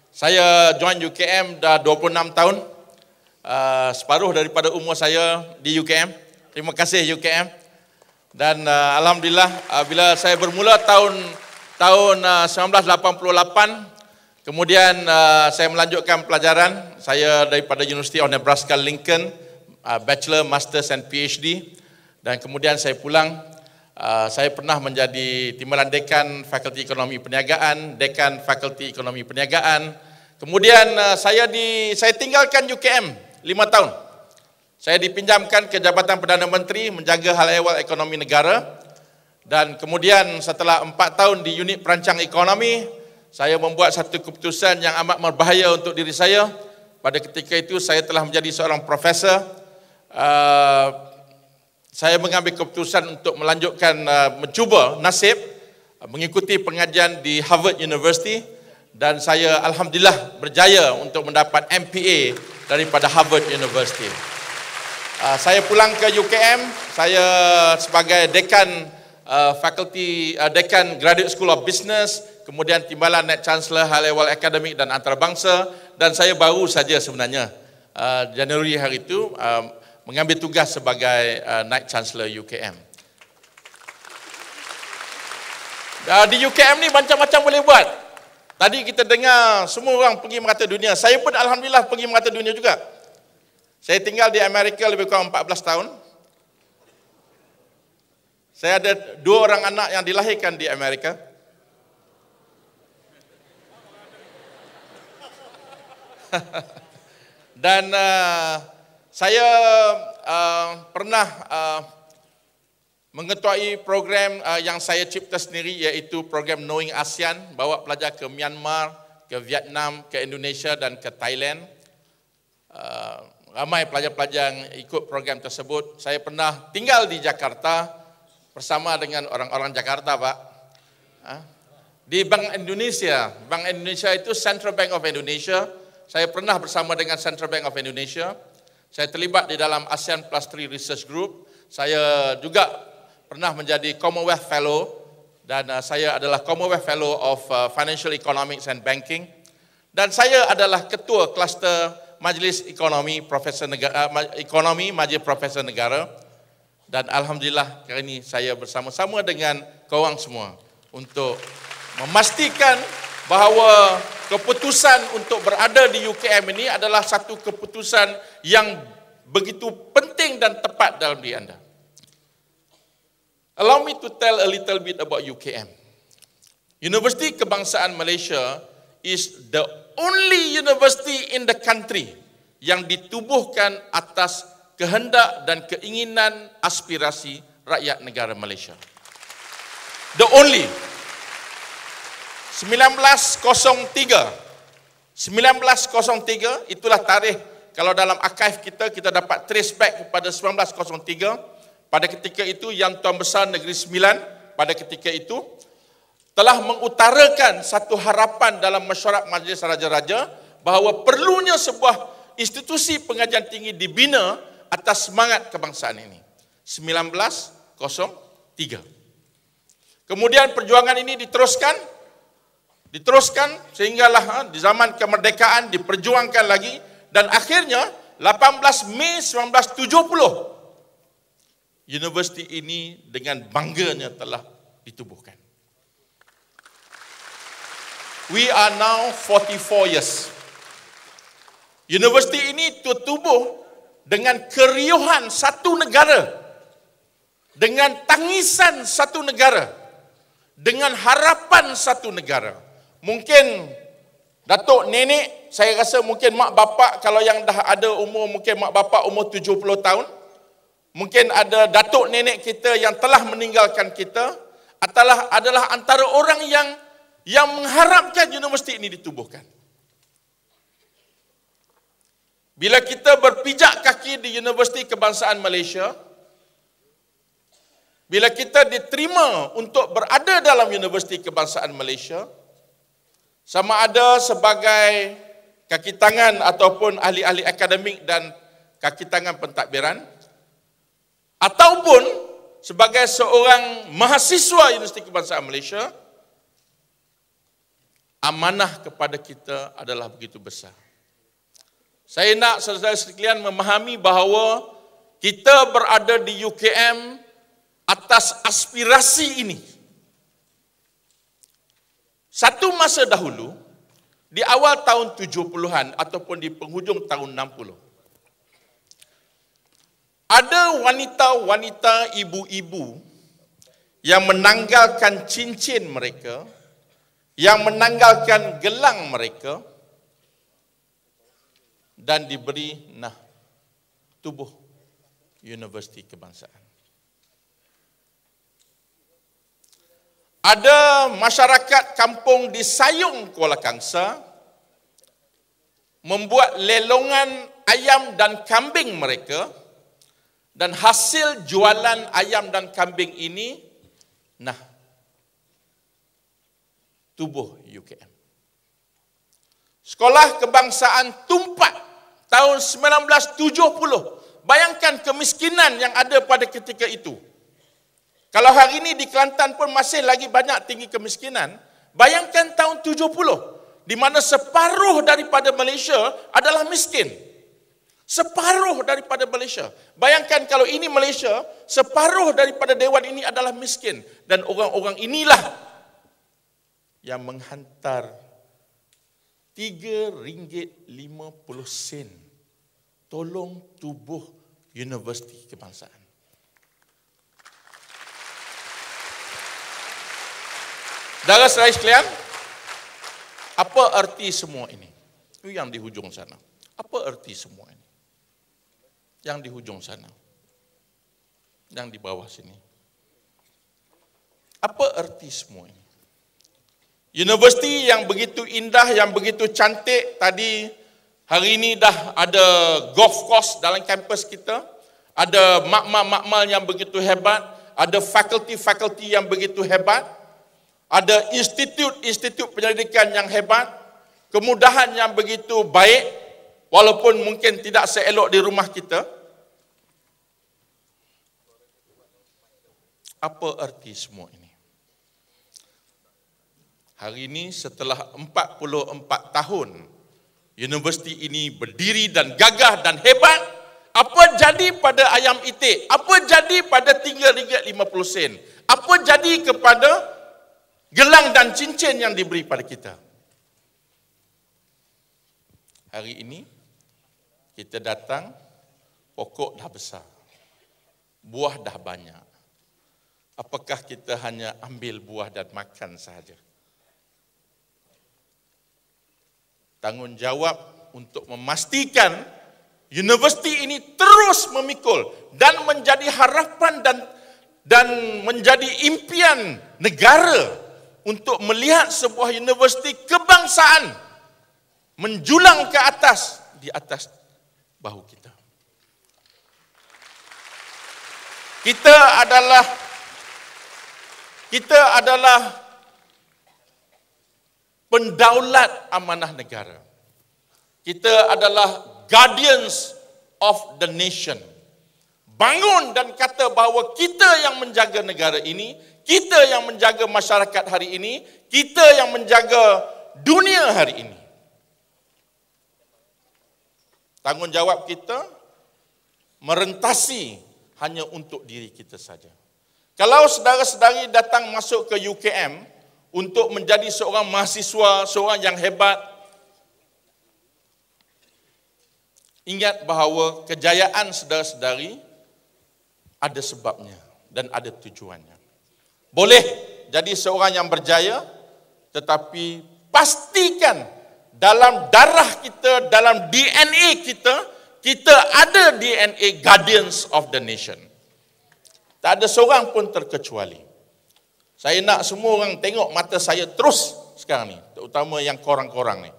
saya join UKM dah 26 tahun. separuh daripada umur saya di UKM. Terima kasih UKM. Dan alhamdulillah bila saya bermula tahun 1988, kemudian saya melanjutkan pelajaran saya daripada University of Nebraska Lincoln, Bachelor, Masters and PhD. Dan kemudian saya pulang. Saya pernah menjadi timbalan dekan Fakulti Ekonomi Perniagaan, dekan Fakulti Ekonomi Perniagaan. Kemudian saya tinggalkan UKM 5 tahun. Saya dipinjamkan ke Jabatan Perdana Menteri menjaga hal ehwal ekonomi negara. Dan kemudian setelah 4 tahun di unit perancang ekonomi, saya membuat satu keputusan yang amat berbahaya untuk diri saya. Pada ketika itu saya telah menjadi seorang profesor. Saya mengambil keputusan untuk melanjutkan, mencuba nasib, mengikuti pengajian di Harvard University, dan saya alhamdulillah berjaya untuk mendapat MPA daripada Harvard University. Saya pulang ke UKM, saya sebagai dekan dekan Graduate School of Business, kemudian timbalan Net Chancellor Hal Ehwal Akademik dan Antarabangsa, dan saya baru saja sebenarnya Januari hari itu mengambil tugas sebagai Night Chancellor UKM. Di UKM ni macam-macam boleh buat. Tadi kita dengar semua orang pergi merata dunia. Saya pun alhamdulillah pergi merata dunia juga. Saya tinggal di Amerika lebih kurang 14 tahun. Saya ada 2 orang anak yang dilahirkan di Amerika. Dan saya pernah mengetuai program yang saya cipta sendiri, iaitu program Knowing ASEAN, bawa pelajar ke Myanmar, ke Vietnam, ke Indonesia dan ke Thailand. Ramai pelajar-pelajar yang ikut program tersebut. Saya pernah tinggal di Jakarta bersama dengan orang-orang Jakarta, Pak. Di Bank Indonesia. Bank Indonesia itu Central Bank of Indonesia. Saya pernah bersama dengan Central Bank of Indonesia. Saya terlibat di dalam ASEAN Plus 3 Research Group. Saya juga pernah menjadi Commonwealth Fellow, dan saya adalah Commonwealth Fellow of Financial Economics and Banking. Dan saya adalah ketua kluster Majlis Ekonomi Profesor Negara, Majlis Profesor Negara. Dan alhamdulillah kali ini saya bersama-sama dengan korang semua untuk memastikan bahawa keputusan untuk berada di UKM ini adalah satu keputusan yang begitu penting dan tepat dalam diri anda. Allow me to tell a little bit about UKM. Universiti Kebangsaan Malaysia is the only university in the country yang ditubuhkan atas kehendak dan keinginan aspirasi rakyat negara Malaysia. The only. 1903 itulah tarikh. Kalau dalam archive kita dapat trace back kepada 1903. Pada ketika itu Yang Tuan Besar Negeri Sembilan pada ketika itu telah mengutarakan satu harapan dalam mesyuarat Majlis Raja-Raja bahawa perlunya sebuah institusi pengajian tinggi dibina atas semangat kebangsaan ini. 1903. Kemudian perjuangan ini diteruskan sehinggalah di zaman kemerdekaan diperjuangkan lagi, dan akhirnya 18 Mei 1970 universiti ini dengan bangganya telah ditubuhkan. We are now 44 years. Universiti ini tertubuh dengan keriuhan satu negara, dengan tangisan satu negara, dengan harapan satu negara. Mungkin datuk nenek, saya rasa mungkin mak bapak, kalau yang dah ada umur, mungkin mak bapak umur 70 tahun. Mungkin ada datuk nenek kita yang telah meninggalkan kita, adalah antara orang yang mengharapkan universiti ini ditubuhkan. Bila kita berpijak kaki di Universiti Kebangsaan Malaysia, bila kita diterima untuk berada dalam Universiti Kebangsaan Malaysia, sama ada sebagai kaki tangan ataupun ahli-ahli akademik dan kaki tangan pentadbiran, ataupun sebagai seorang mahasiswa Universiti Kebangsaan Malaysia, amanah kepada kita adalah begitu besar. Saya nak saudara sekalian memahami bahawa kita berada di UKM atas aspirasi ini. Satu masa dahulu, di awal tahun 70-an ataupun di penghujung tahun 60, ada wanita-wanita ibu-ibu yang menanggalkan cincin mereka, yang menanggalkan gelang mereka dan diberi tubuh Universiti Kebangsaan. Ada masyarakat kampung di Sayung, Kuala Kangsar membuat lelongan ayam dan kambing mereka, dan hasil jualan ayam dan kambing ini tubuh UKM. Sekolah Kebangsaan Tumpat tahun 1970. Bayangkan kemiskinan yang ada pada ketika itu. Kalau hari ini di Kelantan pun masih lagi banyak tinggi kemiskinan, bayangkan tahun 70, di mana separuh daripada Malaysia adalah miskin. Separuh daripada Malaysia. Bayangkan kalau ini Malaysia, separuh daripada dewan ini adalah miskin. Dan orang-orang inilah yang menghantar RM3.50. Tolong tubuh Universiti Kebangsaan. Saudara-saudara sekalian, apa arti semua ini? Itu yang di hujung sana. Apa arti semua ini? Yang di hujung sana. Yang di bawah sini. Apa arti semua ini? Universiti yang begitu indah, yang begitu cantik, tadi hari ini dah ada golf course dalam kampus kita, ada makmal-makmal yang begitu hebat, ada fakulti-fakulti yang begitu hebat, ada institut-institut penyelidikan yang hebat, kemudahan yang begitu baik, walaupun mungkin tidak seelok di rumah kita. Apa arti semua ini? Hari ini setelah 44 tahun universiti ini berdiri dan gagah dan hebat, apa jadi pada ayam itik? Apa jadi pada RM3.50? Apa jadi kepada gelang dan cincin yang diberi pada kita? Hari ini kita datang, pokok dah besar, buah dah banyak. Apakah kita hanya ambil buah dan makan sahaja? Tanggungjawab untuk memastikan universiti ini terus memikul dan menjadi harapan dan menjadi impian negara untuk melihat sebuah universiti kebangsaan menjulang ke atas, di atas bahu kita. Kita adalah pendaulat amanah negara. Kita adalah guardians of the nation. Bangun dan kata bahawa kita yang menjaga negara ini, kita yang menjaga masyarakat hari ini, kita yang menjaga dunia hari ini. Tanggungjawab kita merentasi hanya untuk diri kita saja. Kalau saudara-saudari datang masuk ke UKM untuk menjadi seorang mahasiswa, seorang yang hebat, ingat bahawa kejayaan saudara-saudari ada sebabnya dan ada tujuannya. Boleh jadi seorang yang berjaya, tetapi pastikan dalam darah kita, dalam DNA kita, kita ada DNA guardians of the nation. Tak ada seorang pun terkecuali. Saya nak semua orang tengok mata saya terus sekarang ni, terutama yang korang-korang ni.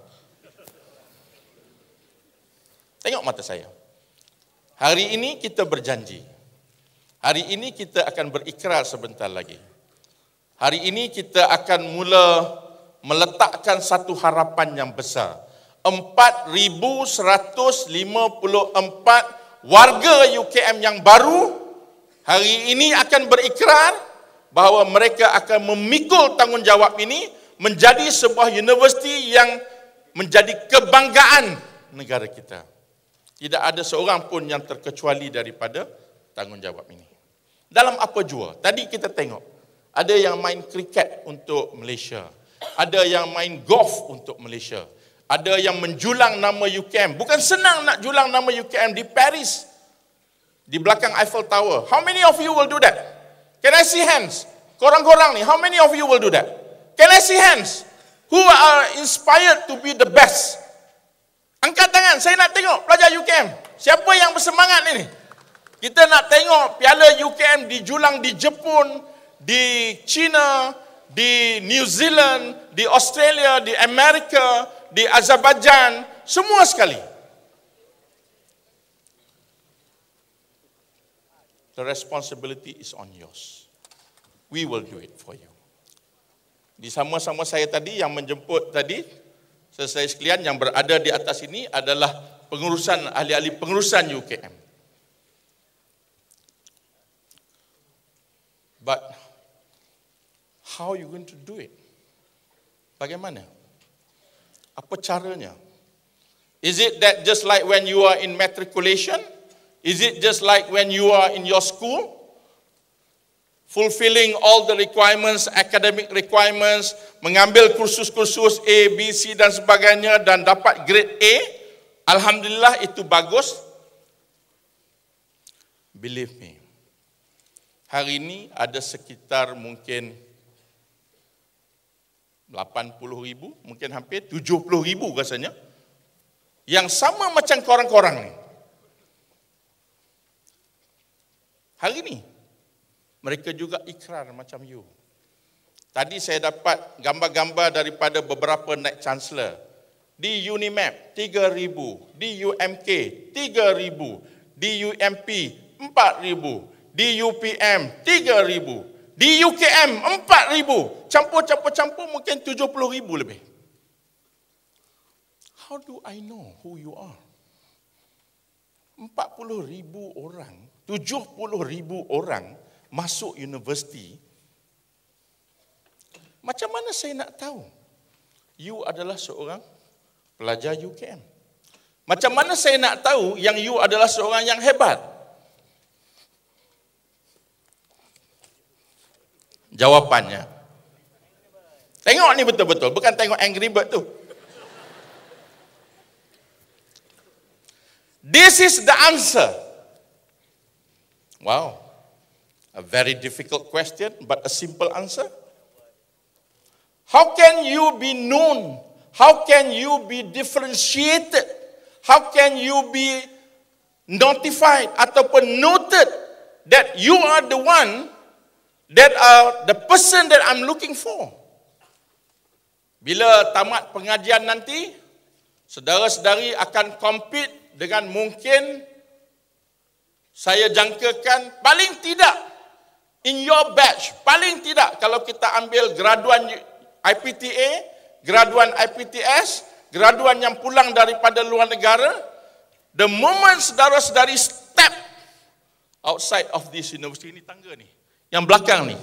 Tengok mata saya. Hari ini kita berjanji. Hari ini kita akan berikrar sebentar lagi. Hari ini kita akan mula meletakkan satu harapan yang besar. 4,154 warga UKM yang baru hari ini akan berikrar bahawa mereka akan memikul tanggungjawab ini menjadi sebuah universiti yang menjadi kebanggaan negara kita. Tidak ada seorang pun yang terkecuali daripada tanggungjawab ini. Dalam apa jua? Tadi kita tengok, ada yang main kriket untuk Malaysia. Ada yang main golf untuk Malaysia. Ada yang menjulang nama UKM. Bukan senang nak julang nama UKM di Paris. Di belakang Eiffel Tower. How many of you will do that? Can I see hands? Korang-korang ni, how many of you will do that? Can I see hands? Who are inspired to be the best? Angkat tangan, saya nak tengok pelajar UKM. Siapa yang bersemangat ini? Kita nak tengok piala UKM dijulang di Jepun, di China, di New Zealand, di Australia, di Amerika, di Azerbaijan, semua sekali. The responsibility is on yours. We will do it for you. Di sama-sama saya tadi yang menjemput tadi, saya sekalian yang berada di atas ini adalah pengurusan, ahli-ahli pengurusan UKM. But how are you going to do it? Bagaimana? Apa caranya? Is it that just like when you are in matriculation? Is it just like when you are in your school? Fulfilling all the requirements, academic requirements, mengambil kursus-kursus A, B, C dan sebagainya dan dapat grade A, alhamdulillah itu bagus. Believe me, hari ini ada sekitar mungkin 80,000, mungkin hampir 70,000 rasanya, yang sama macam korang-korang ni. Hari ini, mereka juga ikrar macam you. Tadi saya dapat gambar-gambar daripada beberapa naik chancellor. Di UNIMAP 3,000, di UMK 3,000, di UMP 4,000, di UPM 3,000, di UKM 4,000. Campur mungkin 70,000 lebih. How do I know who you are? 40,000 orang, 70,000 orang masuk universiti, macam mana saya nak tahu you adalah seorang pelajar UKM? Macam mana saya nak tahu yang you adalah seorang yang hebat? Jawapannya, tengok ni betul-betul, bukan tengok Angry Bird tu. This is the answer. Wow. A very difficult question, but a simple answer. How can you be known? How can you be differentiated? How can you be notified ataupun noted that you are the one, that are the person that I'm looking for? Bila tamat pengajian nanti, saudara-saudari akan compete dengan mungkin saya jangkakan paling tidak in your batch, paling tidak kalau kita ambil graduan IPTA, graduan IPTS, graduan yang pulang daripada luar negara, the moment saudara-saudari step outside of this university, ini tangga ni, yang belakang ni,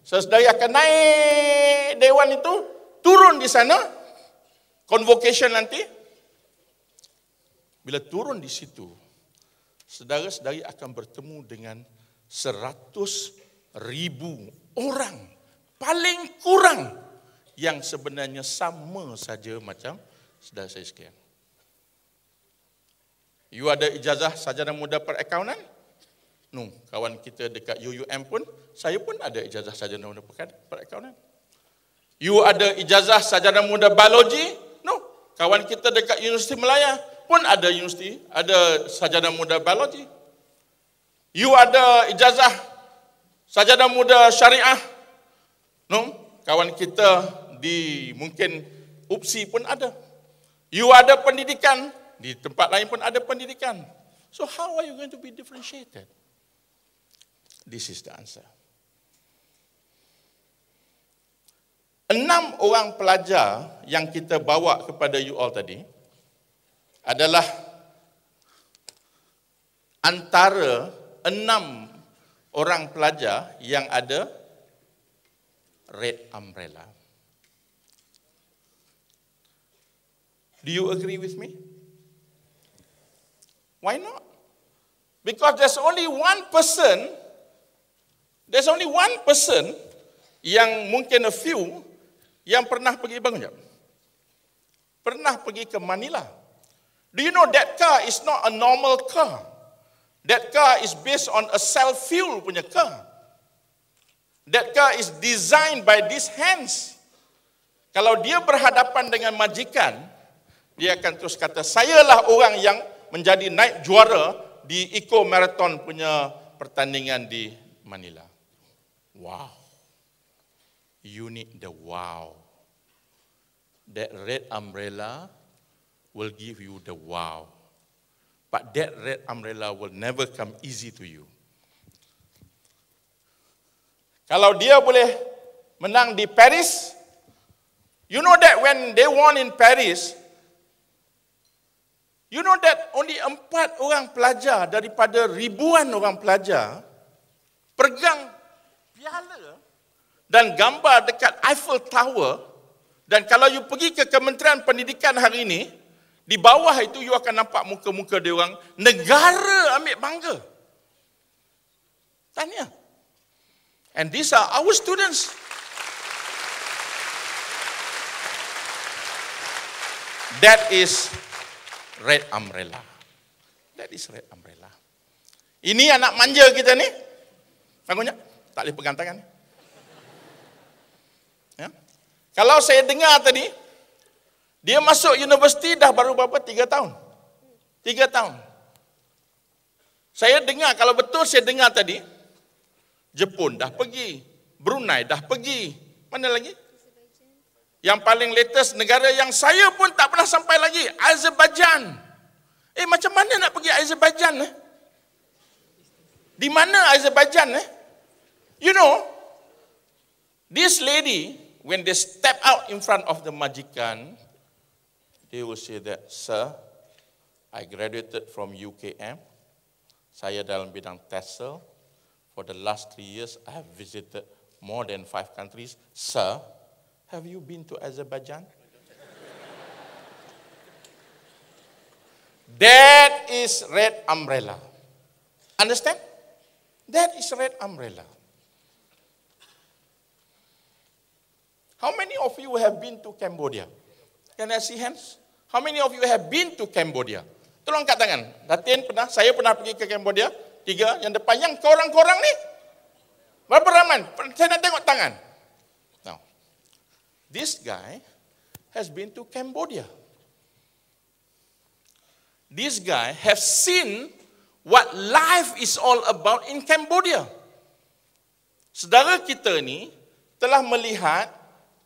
saudara akan naik dewan itu, turun di sana, convocation nanti. Bila turun di situ, saudara-saudari akan bertemu dengan 100,000 orang paling kurang yang sebenarnya sama saja macam saudara saya sekalian. You ada ijazah sarjana muda perakaunan? No, kawan kita dekat UUM pun, saya pun ada ijazah sarjana muda perakaunan. You ada ijazah sarjana muda biologi? No, kawan kita dekat Universiti Melaya pun ada sarjana muda biologi. You ada ijazah sarjana muda syariah? No, kawan kita di mungkin UPSI pun ada. You ada pendidikan, di tempat lain pun ada pendidikan. So how are you going to be differentiated? This is the answer. 6 orang pelajar yang kita bawa kepada you all tadi adalah antara 6 orang pelajar yang ada red umbrella. Do you agree with me? Why not? Because there's only one person yang mungkin a few yang pernah pergi bangun jap. Pernah pergi ke Manila. Do you know that car is not a normal car? That car is based on a self-fuel punya car. That car is designed by these hands. Kalau dia berhadapan dengan majikan, dia akan terus kata, sayalah orang yang menjadi naik juara di Eco Marathon punya pertandingan di Manila. Wow. You need the wow. That red umbrella will give you the wow. But that red umbrella will never come easy to you. Kalau dia boleh menang di Paris, you know that when they won in Paris, you know that only 4 orang pelajar daripada ribuan orang pelajar pegang piala dan gambar dekat Eiffel Tower. Dan kalau you pergi ke Kementerian Pendidikan hari ini, di bawah itu you akan nampak muka-muka dia orang, negara ambil bangga. Tanya. And these are our students. That is red umbrella. That is red umbrella. Ini anak manja kita ni. Bangunnya, tak boleh pegang tangan. Ya. Kalau saya dengar tadi, dia masuk universiti dah baru berapa? 3 tahun. 3 tahun. Saya dengar, kalau betul saya dengar tadi, Jepun dah pergi, Brunei dah pergi, mana lagi? Yang paling latest negara yang saya pun tak pernah sampai lagi, Azerbaijan. Macam mana nak pergi Azerbaijan? Di mana Azerbaijan? You know, this lady, when they step out in front of the majikan, they will say that, sir, I graduated from UKM. Saya dalam bidang TESOL. For the last 3 years, I have visited more than 5 countries. Sir, have you been to Azerbaijan? That is red umbrella. Understand? That is red umbrella. How many of you have been to Cambodia? Can I see hands? How many of you have been to Cambodia? Tolong angkat tangan. Datin pernah, saya pernah pergi ke Cambodia. 3, yang depan, yang korang-korang ni. Berapa ramai? Saya nak tengok tangan. Now, this guy has been to Cambodia. This guy have seen what life is all about in Cambodia. Saudara kita ni telah melihat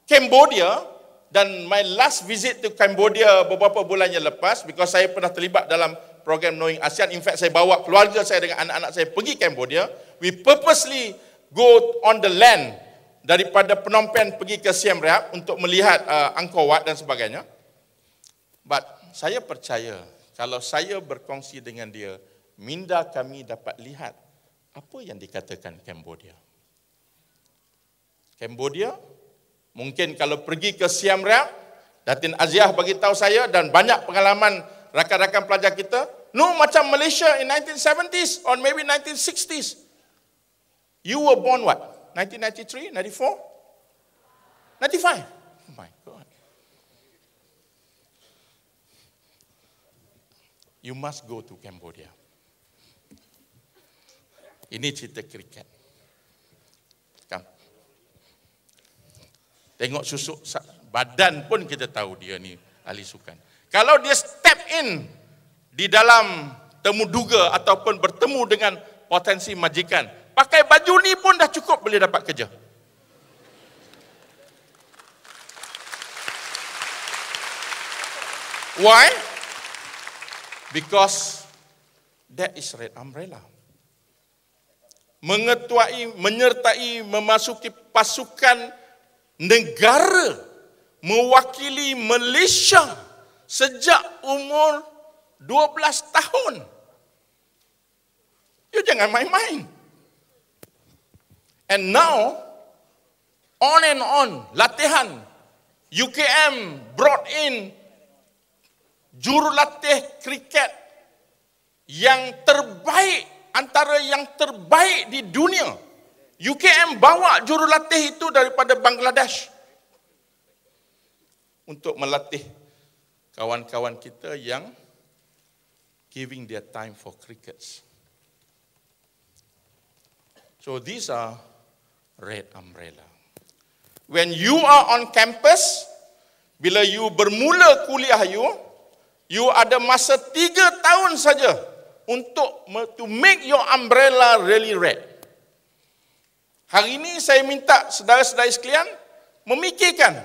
Cambodia, dan my last visit to Cambodia beberapa bulan yang lepas, because saya pernah terlibat dalam program Knowing ASEAN. In fact, saya bawa keluarga saya dengan anak-anak saya pergi Cambodia. We purposely go on the land daripada Phnom Penh pergi ke Siem Reap untuk melihat Angkor Wat dan sebagainya. But saya percaya kalau saya berkongsi dengan dia, minda kami dapat lihat apa yang dikatakan Cambodia. Cambodia, mungkin kalau pergi ke Siem Reap, Datin Aziah bagi tahu saya dan banyak pengalaman rakan-rakan pelajar kita, no macam Malaysia in 1970s or maybe 1960s. You were born what? 1993, 94? 95? Oh my God. You must go to Cambodia. Ini cerita kriket. Come. Tengok susuk badan pun kita tahu dia ni ahli sukan. Kalau dia step in di dalam temu duga ataupun bertemu dengan potensi majikan, pakai baju ni pun dah cukup boleh dapat kerja. Why? Because that is red umbrella. Menyertai memasuki pasukan negara mewakili Malaysia sejak umur 12 tahun. You jangan main-main. And now, on and on, latihan. UKM brought in jurulatih kriket yang terbaik, antara yang terbaik di dunia. UKM bawa jurulatih itu daripada Bangladesh untuk melatih kawan-kawan kita yang giving their time for crickets. So these are red umbrella. When you are on campus, bila you bermula kuliah you ada masa 3 tahun saja untuk to make your umbrella really red. Hari ini saya minta saudara-saudari sekalian memikirkan,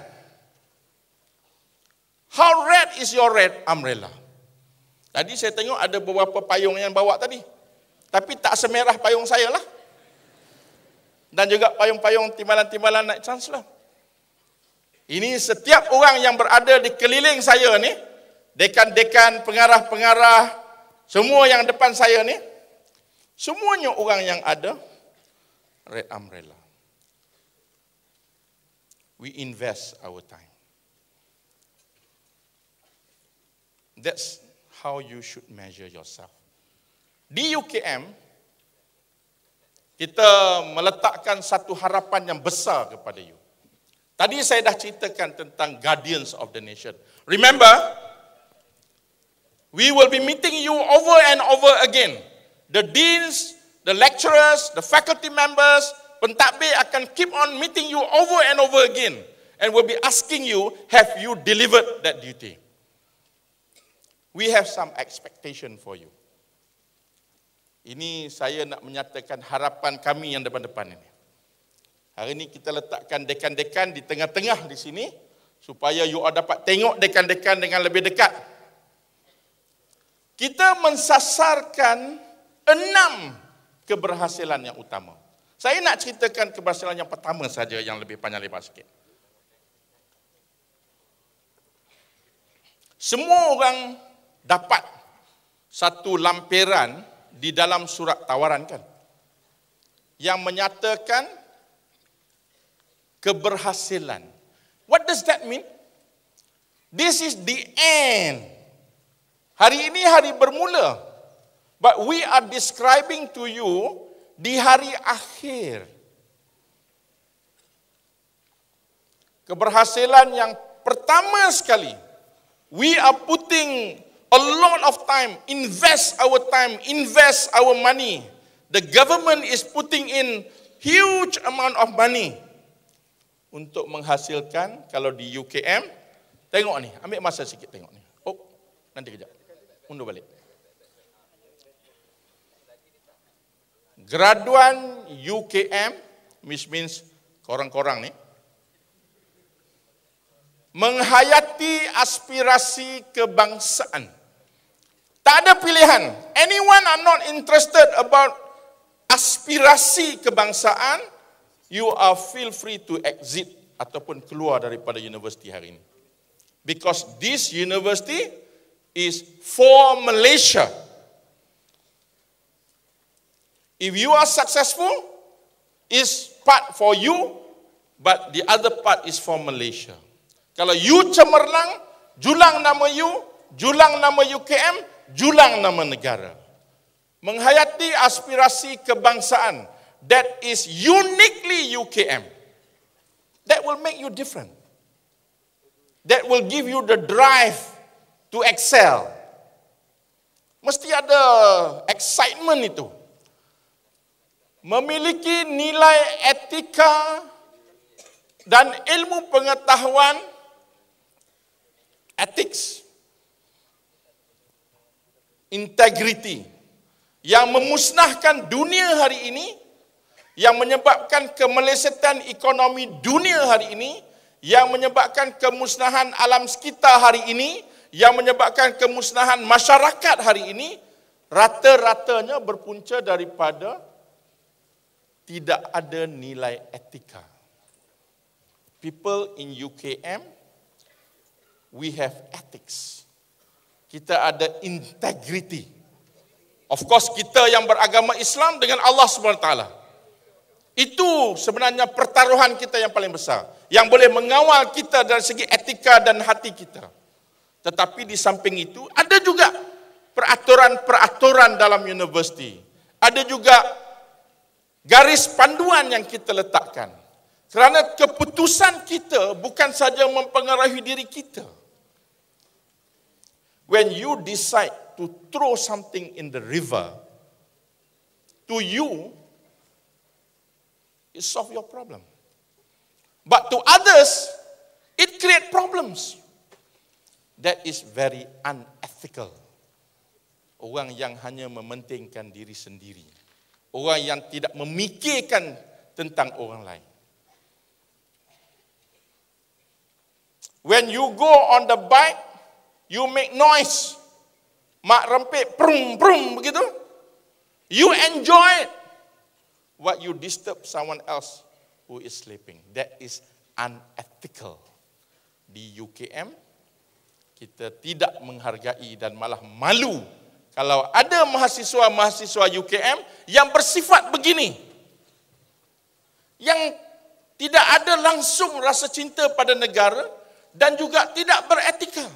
how red is your red umbrella? Tadi saya tengok ada beberapa payung yang bawa tadi, tapi tak semerah payung saya lah. Dan juga payung-payung timbalan-timbalan naik chancellor. Ini setiap orang yang berada di keliling saya ni, dekan-dekan, pengarah-pengarah, semua yang depan saya ni, semuanya orang yang ada red umbrella. We invest our time. That's how you should measure yourself. Di UKM, kita meletakkan satu harapan yang besar kepada you. Tadi saya dah ceritakan tentang guardians of the nation. Remember, we will be meeting you over and over again. The deans, the lecturers, the faculty members, pentadbir akan keep on meeting you over and over again. And will be asking you, have you delivered that duty? We have some expectation for you. Ini saya nak menyatakan harapan kami yang depan-depan ini. Hari ini kita letakkan dekan-dekan di tengah-tengah di sini, supaya you all dapat tengok dekan-dekan dengan lebih dekat. Kita mensasarkan 6 keberhasilan yang utama. Saya nak ceritakan keberhasilan yang pertama saja yang lebih panjang lebar sikit. Semua orang dapat satu lampiran di dalam surat tawaran kan, yang menyatakan keberhasilan. What does that mean? This is the end. Hari ini hari bermula, but we are describing to you di hari akhir. Keberhasilan yang pertama sekali, we are putting a lot of time, invest our money. The government is putting in huge amount of money untuk menghasilkan, kalau di UKM, tengok ni, ambil masa sikit tengok ni. Oh, nanti kejap. Mundur balik. Graduan UKM, which means korang-korang ni, menghayati aspirasi kebangsaan. Tak ada pilihan. Anyone are not interested about aspirasi kebangsaan, you are feel free to exit ataupun keluar daripada universiti hari ini. Because this university is for Malaysia. If you are successful, is part for you, but the other part is for Malaysia. Kalau you cemerlang, julang nama you, julang nama UKM, julang nama negara. Menghayati aspirasi kebangsaan, that is uniquely UKM. That will make you different. That will give you the drive to excel. Mesti ada excitement itu. Memiliki nilai etika dan ilmu pengetahuan, ethics, integrity, yang memusnahkan dunia hari ini, yang menyebabkan kemelesetan ekonomi dunia hari ini, yang menyebabkan kemusnahan alam sekitar hari ini, yang menyebabkan kemusnahan masyarakat hari ini, rata-ratanya berpunca daripada tidak ada nilai etika. People in UKM, we have ethics. Kita ada integrity. Of course, kita yang beragama Islam dengan Allah SWT. Itu sebenarnya pertaruhan kita yang paling besar, yang boleh mengawal kita dari segi etika dan hati kita. Tetapi di samping itu, ada juga peraturan-peraturan dalam universiti. Ada juga garis panduan yang kita letakkan. Kerana keputusan kita bukan saja mempengaruhi diri kita. When you decide to throw something in the river, to you, it solve your problem. But to others, it create problems. That is very unethical. Orang yang hanya mementingkan diri sendiri. Orang yang tidak memikirkan tentang orang lain. When you go on the bike, you make noise. Mak rempit, prum, prum, begitu. You enjoy it. What you disturb someone else who is sleeping. That is unethical. Di UKM, kita tidak menghargai dan malah malu kalau ada mahasiswa-mahasiswa UKM yang bersifat begini. Yang tidak ada langsung rasa cinta pada negara dan juga tidak beretika.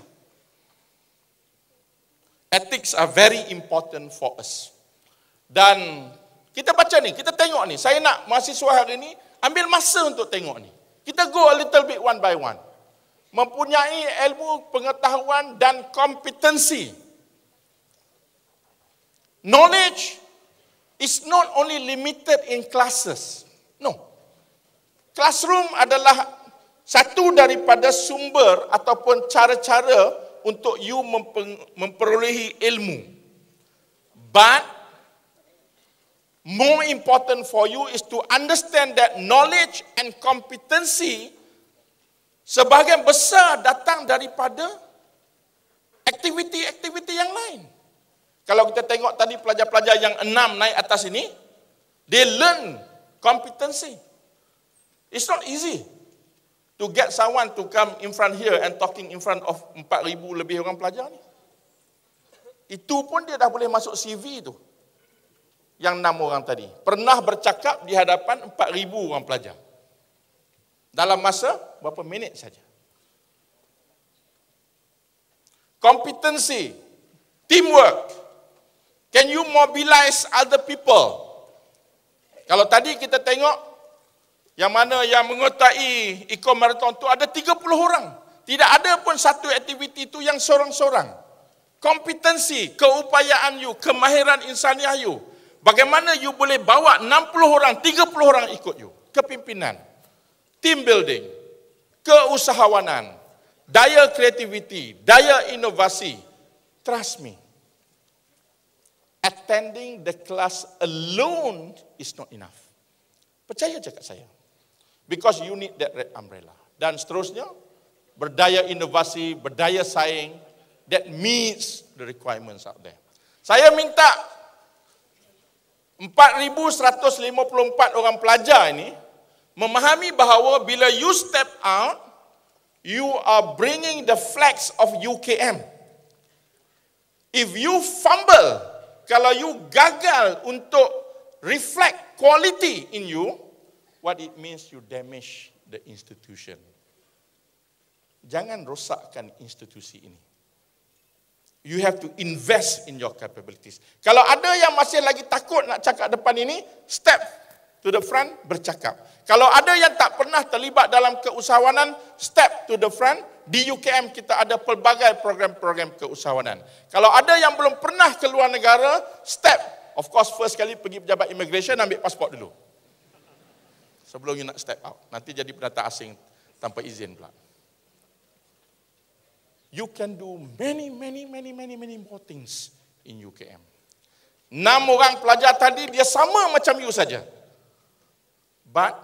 Ethics are very important for us. Dan kita baca ni, kita tengok ni. Saya nak mahasiswa hari ni ambil masa untuk tengok ni. Kita go a little bit one by one. Mempunyai ilmu, pengetahuan dan kompetensi. Knowledge is not only limited in classes. No. Classroom adalah satu daripada sumber ataupun cara-cara untuk you memperolehi ilmu. But more important for you is to understand that knowledge and competency sebahagian besar datang daripada aktiviti-aktiviti yang lain. Kalau kita tengok tadi pelajar-pelajar yang 6 naik atas ini, they learn competency. It's not easy to get someone to come in front here and talking in front of 4,000 lebih orang pelajar ni. Itu pun dia dah boleh masuk CV tu. Yang 6 orang tadi. Pernah bercakap di hadapan 4,000 orang pelajar. Dalam masa berapa minit saja. Kompetensi, teamwork. Can you mobilize other people? Kalau tadi kita tengok yang mana yang mengertai Eco Marathon tu ada 30 orang. Tidak ada pun satu aktiviti tu yang sorang-sorang. Kompetensi, keupayaan you, kemahiran insaniah you. Bagaimana you boleh bawa 60 orang, 30 orang ikut you. Kepimpinan, team building, keusahawanan, daya kreativiti, daya inovasi. Trust me. Attending the class alone is not enough. Percaya cakap saya. Because you need that red umbrella. Dan seterusnya, berdaya inovasi, berdaya saing, that meets the requirements out there. Saya minta 4,154 orang pelajar ini memahami bahawa bila you step out, you are bringing the flags of UKM. If you fumble, kalau you gagal untuk reflect quality in you, what it means you damage the institution. Jangan rosakkan institusi ini. You have to invest in your capabilities. Kalau ada yang masih lagi takut nak cakap depan ini, step to the front, bercakap. Kalau ada yang tak pernah terlibat dalam keusahawanan, step to the front. Di UKM kita ada pelbagai program-program keusahawanan. Kalau ada yang belum pernah keluar negara, step. Of course, first kali pergi pejabat immigration, ambil pasport dulu. Sebelum you nak step out. Nanti jadi pendatang asing tanpa izin pula. You can do many more things in UKM. 6 orang pelajar tadi, dia sama macam you saja. But,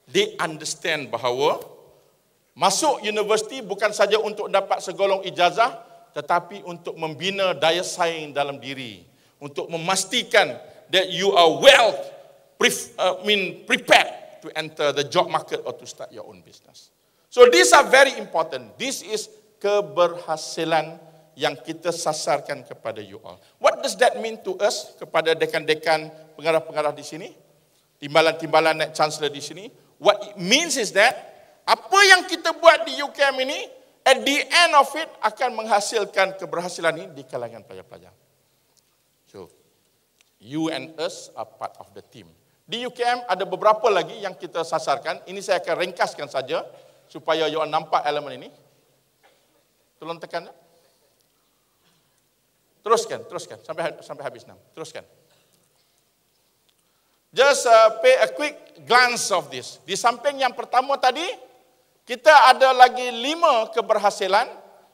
they understand bahawa masuk universiti bukan saja untuk dapat segolong ijazah, tetapi untuk membina daya saing dalam diri. Untuk memastikan that you are well prepared to enter the job market or to start your own business. So these are very important. This is keberhasilan yang kita sasarkan kepada you all. What does that mean to us, kepada dekan-dekan pengarah-pengarah di sini, timbalan-timbalan naik chancellor di sini? What it means is that apa yang kita buat di UKM ini at the end of it akan menghasilkan keberhasilan ini di kalangan pelajar-pelajar. So, you and us are part of the team. Di UKM ada beberapa lagi yang kita sasarkan. Ini saya akan ringkaskan saja supaya you all nampak elemen ini. Tolong tekan. Teruskan sampai habis 6. Teruskan. Just pay a quick glance of this. Di samping yang pertama tadi, kita ada lagi 5 keberhasilan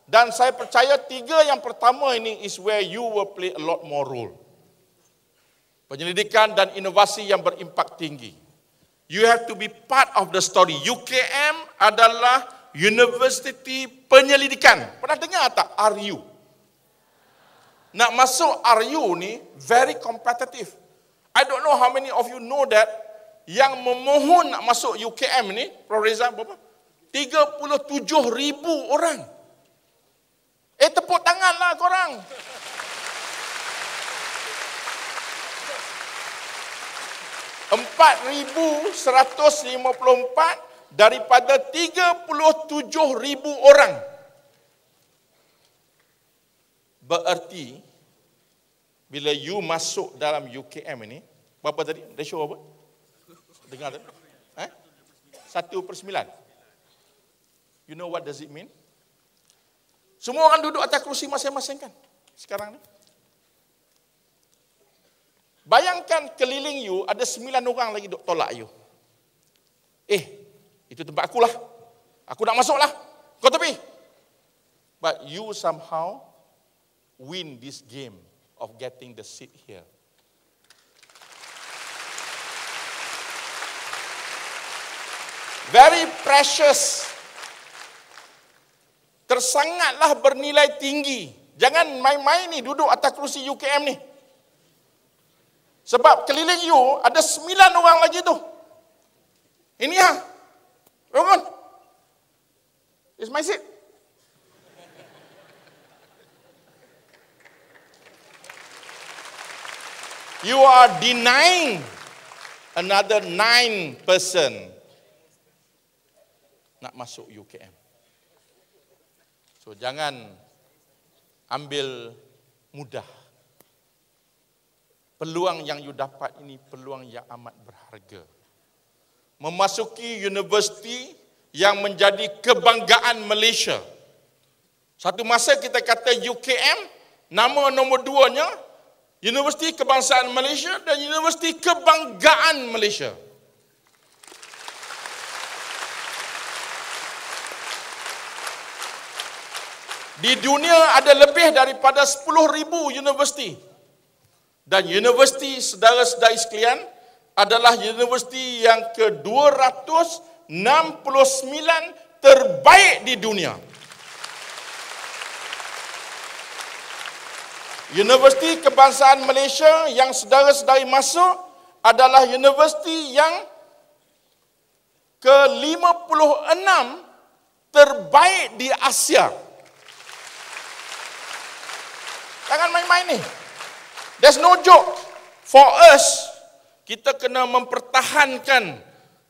dan saya percaya 3 yang pertama ini is where you will play a lot more role. Penyelidikan dan inovasi yang berimpak tinggi. You have to be part of the story. UKM adalah Universiti Penyelidikan. Pernah dengar tak RU? Nak masuk RU ni very competitive. I don't know how many of you know that yang memohon nak masuk UKM ni, Prof. Reza berapa? 37,000 orang. Tepuk tanganlah korang. $4,154 daripada 37,000 orang. Berarti bila you masuk dalam UKM ini, berapa tadi? Ratio apa? Dengar tak? 1/9. You know what does it mean? Semua orang duduk atas kerusi masing-masing kan? Sekarang ni. Bayangkan keliling you ada 9 orang lagi duk tolak you. Itu tempat akulah. Aku nak masuk lah. Kau tepi. But you somehow win this game of getting the seat here. Very precious. Tersangatlah bernilai tinggi. Jangan main-main ni duduk atas kerusi UKM ni. Sebab keliling you ada 9 orang lagi tu. Ini ya. Bangun. It's my seat. You are denying another 9 person nak masuk UKM. So jangan ambil mudah. Peluang yang you dapat ini peluang yang amat berharga. Memasuki universiti yang menjadi kebanggaan Malaysia. Satu masa kita kata UKM, nama nombor 2-nya Universiti Kebangsaan Malaysia dan Universiti Kebanggaan Malaysia. Di dunia ada lebih daripada 10,000 universiti. Dan universiti saudara-saudari sekalian adalah universiti yang ke-269 terbaik di dunia. Universiti Kebangsaan Malaysia yang saudara-saudari masuk adalah universiti yang ke-56 terbaik di Asia. Jangan main-main ni. There's no joke. For us, kita kena mempertahankan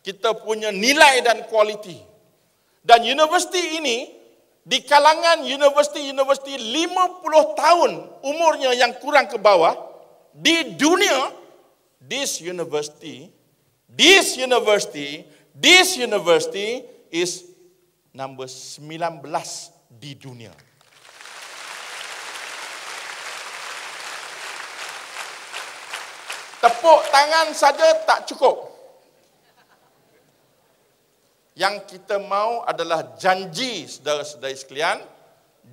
kita punya nilai dan kualiti. Dan universiti ini, di kalangan universiti-universiti 50 tahun umurnya yang kurang ke bawah, di dunia, this university is number 19 di dunia. Tepuk tangan saja tak cukup. Yang kita mau adalah janji saudara-saudari sekalian,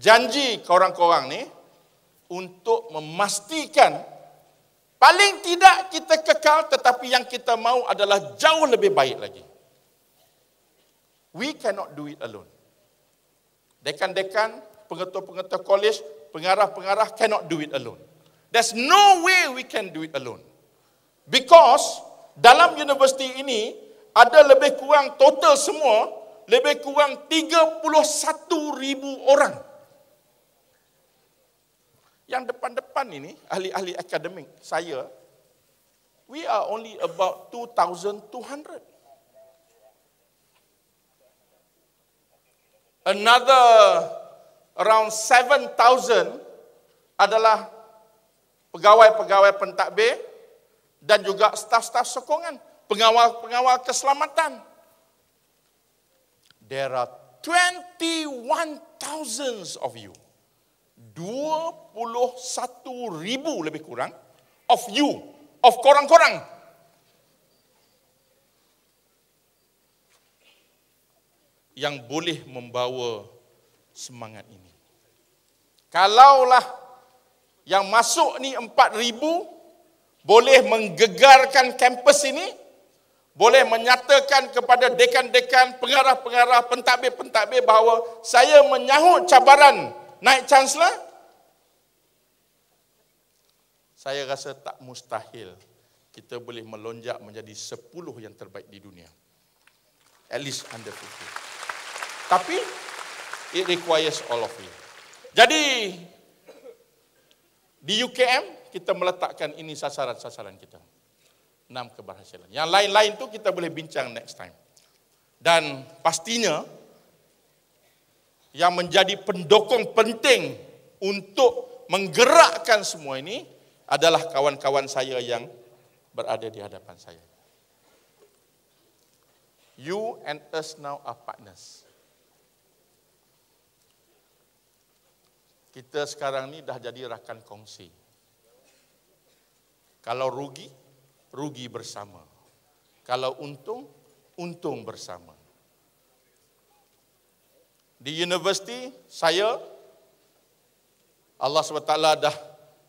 janji korang-korang ni untuk memastikan paling tidak kita kekal, tetapi yang kita mau adalah jauh lebih baik lagi. We cannot do it alone. Dekan-dekan, pengetua-pengetua college, pengarah-pengarah cannot do it alone. There's no way we can do it alone. Because dalam universiti ini ada lebih kurang total semua, lebih kurang 31,000 orang. Yang depan-depan ini, ahli-ahli akademik saya, we are only about 2,200. another around 7,000 adalah pegawai-pegawai pentadbir dan juga staf-staf sokongan, pengawal-pengawal keselamatan. There are 21,000 of you. 21,000 lebih kurang of you, of korang-korang. Yang boleh membawa semangat ini. Kalaulah yang masuk ni 4,000 boleh menggegarkan kampus ini, boleh menyatakan kepada dekan-dekan, pengarah-pengarah, pentadbir-pentadbir bahawa saya menyahut cabaran naik Chancellor, saya rasa tak mustahil kita boleh melonjak menjadi 10 yang terbaik di dunia. At least under 50. Tapi it requires all of you. Jadi di UKM kita meletakkan ini sasaran-sasaran kita. 6 keberhasilan. Yang lain-lain tu kita boleh bincang next time. Dan pastinya yang menjadi pendokong penting untuk menggerakkan semua ini adalah kawan-kawan saya yang berada di hadapan saya. You and us now are partners. Kita sekarang ni dah jadi rakan kongsi. Kalau rugi, rugi bersama. Kalau untung, untung bersama. Di universiti, saya, Allah SWT dah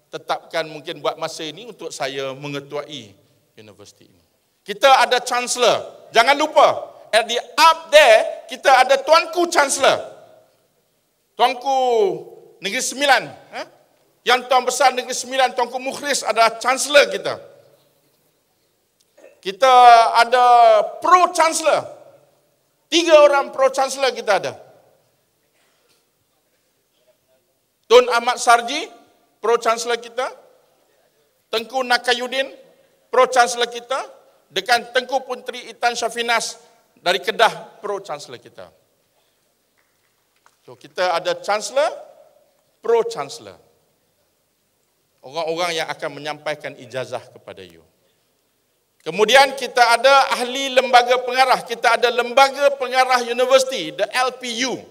tetapkan mungkin buat masa ini untuk saya mengetuai universiti ini. Kita ada Chancellor. Jangan lupa, at the up there, kita ada Tuanku Chancellor. Tuanku Negeri Sembilan. Yang Tuan Besar Negeri Sembilan, Tuanku Mukhlis adalah Chancellor kita. Kita ada Pro Chancellor. 3 orang Pro Chancellor kita ada. Tun Ahmad Sarji, Pro Chancellor kita. Tengku Nakayuddin, Pro Chancellor kita. Dekan Tengku Puntri Itan Syafinas dari Kedah, Pro Chancellor kita. So kita ada Chancellor, Pro Chancellor. Orang-orang yang akan menyampaikan ijazah kepada you. Kemudian kita ada ahli lembaga pengarah. Kita ada lembaga pengarah universiti, the LPU.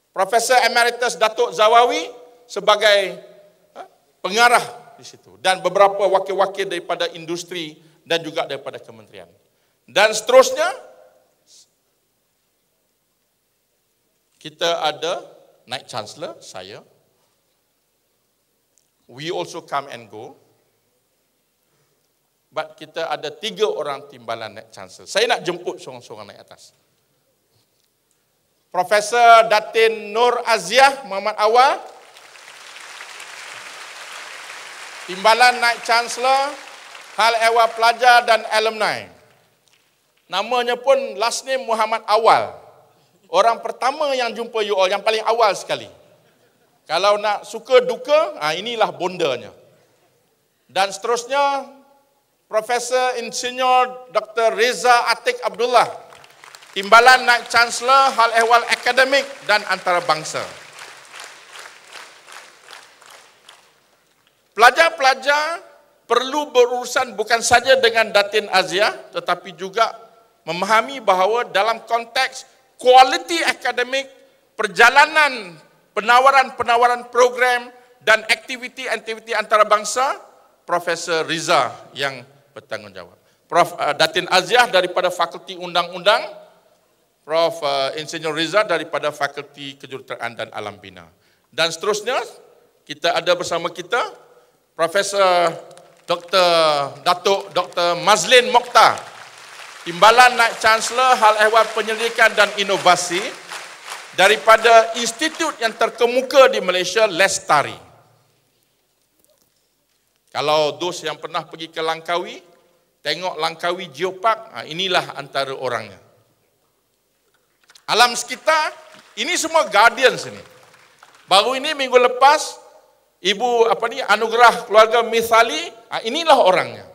Profesor Emeritus Datuk Zawawi sebagai pengarah di situ. Dan beberapa wakil-wakil daripada industri dan juga daripada kementerian. Dan seterusnya, kita ada Naik Chancellor, saya. We also come and go. But kita ada 3 orang timbalan Naik Chancellor. Saya nak jemput seorang-seorang naik atas. Profesor Datin Nur Aziah Muhammad Awal, timbalan Naik Chancellor, Hal Ehwal Pelajar dan Alumni. Namanya pun last name Muhammad Awal. Orang pertama yang jumpa you all, yang paling awal sekali. Kalau nak suka duka, inilah bondanya. Dan seterusnya, Profesor Insinyur Dr. Reza Atik Abdullah, timbalan Naik Chancellor, Hal Ehwal Akademik dan Antarabangsa. Pelajar-pelajar perlu berurusan bukan saja dengan Datin Aziah, tetapi juga memahami bahawa dalam konteks quality akademik, perjalanan penawaran-penawaran program dan aktiviti-aktiviti antarabangsa, Profesor Riza yang bertanggungjawab. Prof. Datin Aziah daripada Fakulti Undang-Undang, Prof. Insinyur Riza daripada Fakulti Kejuruteraan dan Alam Bina. Dan seterusnya, kita ada bersama kita Profesor Datuk Dr. Mazlin Mokhtar, timbalan Naik Chancellor Hal Ehwal Penyelidikan dan Inovasi daripada institut yang terkemuka di Malaysia, Lestari. Kalau dos yang pernah pergi ke Langkawi, tengok Langkawi Geopark, inilah antara orangnya. Alam sekitar, ini semua guardians ini. Baru ini minggu lepas, Ibu Anugerah Keluarga Mithali, inilah orangnya.